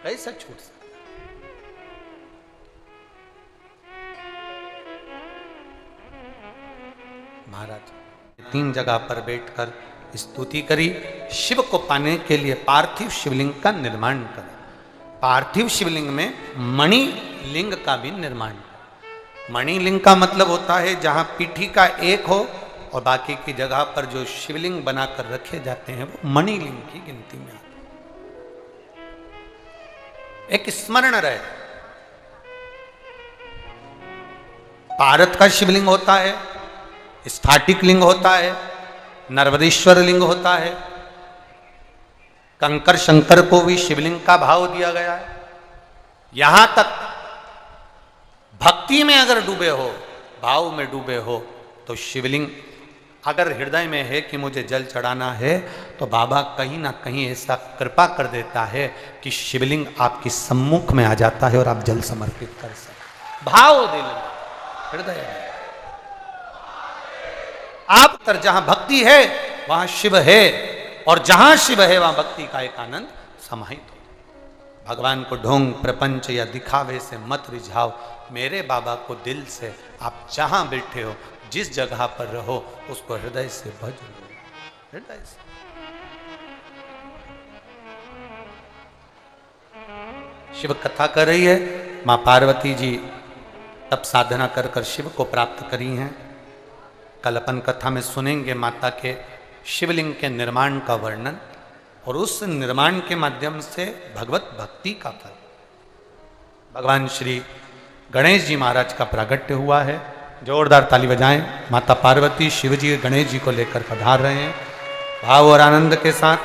कैसे छूट सकता? महाराज 3 जगह पर बैठकर स्तुति करी। शिव को पाने के लिए पार्थिव शिवलिंग का निर्माण करें। पार्थिव शिवलिंग में मणि लिंग का भी निर्माण करें। मणि लिंग का मतलब होता है जहां पीठी का एक हो और बाकी की जगह पर जो शिवलिंग बनाकर रखे जाते हैं वो मणि लिंग की गिनती में आते हैं। एक स्मरण रहे, भारत का शिवलिंग होता है, स्फाटिक लिंग होता है, नर्मदेश्वर लिंग होता है। कंकर शंकर को भी शिवलिंग का भाव दिया गया है। यहां तक भक्ति में अगर डूबे हो, भाव में डूबे हो तो शिवलिंग अगर हृदय में है कि मुझे जल चढ़ाना है तो बाबा कहीं ना कहीं ऐसा कृपा कर देता है कि शिवलिंग आपके सम्मुख में आ जाता है और आप जल समर्पित कर सकते। भाव दिल में, हृदय में आप तर जहां भक्ति है वहां शिव है, और जहां शिव है वहां भक्ति का एक आनंद समाहित हो। भगवान को ढोंग प्रपंच या दिखावे से मत रिझाओ। मेरे बाबा को दिल से, आप जहां बैठे हो जिस जगह पर रहो उसको हृदय से भजो, हृदय से। शिव कथा कर रही है, मां पार्वती जी तब साधना कर कर शिव को प्राप्त करी हैं। कल अपन कथा में सुनेंगे माता के शिवलिंग के निर्माण का वर्णन और उस निर्माण के माध्यम से भगवत भक्ति का फल। भगवान श्री गणेश जी महाराज का प्रागट्य हुआ है। जोरदार ताली बजाएं। माता पार्वती शिव जी गणेश जी को लेकर पधार रहे हैं भाव और आनंद के साथ।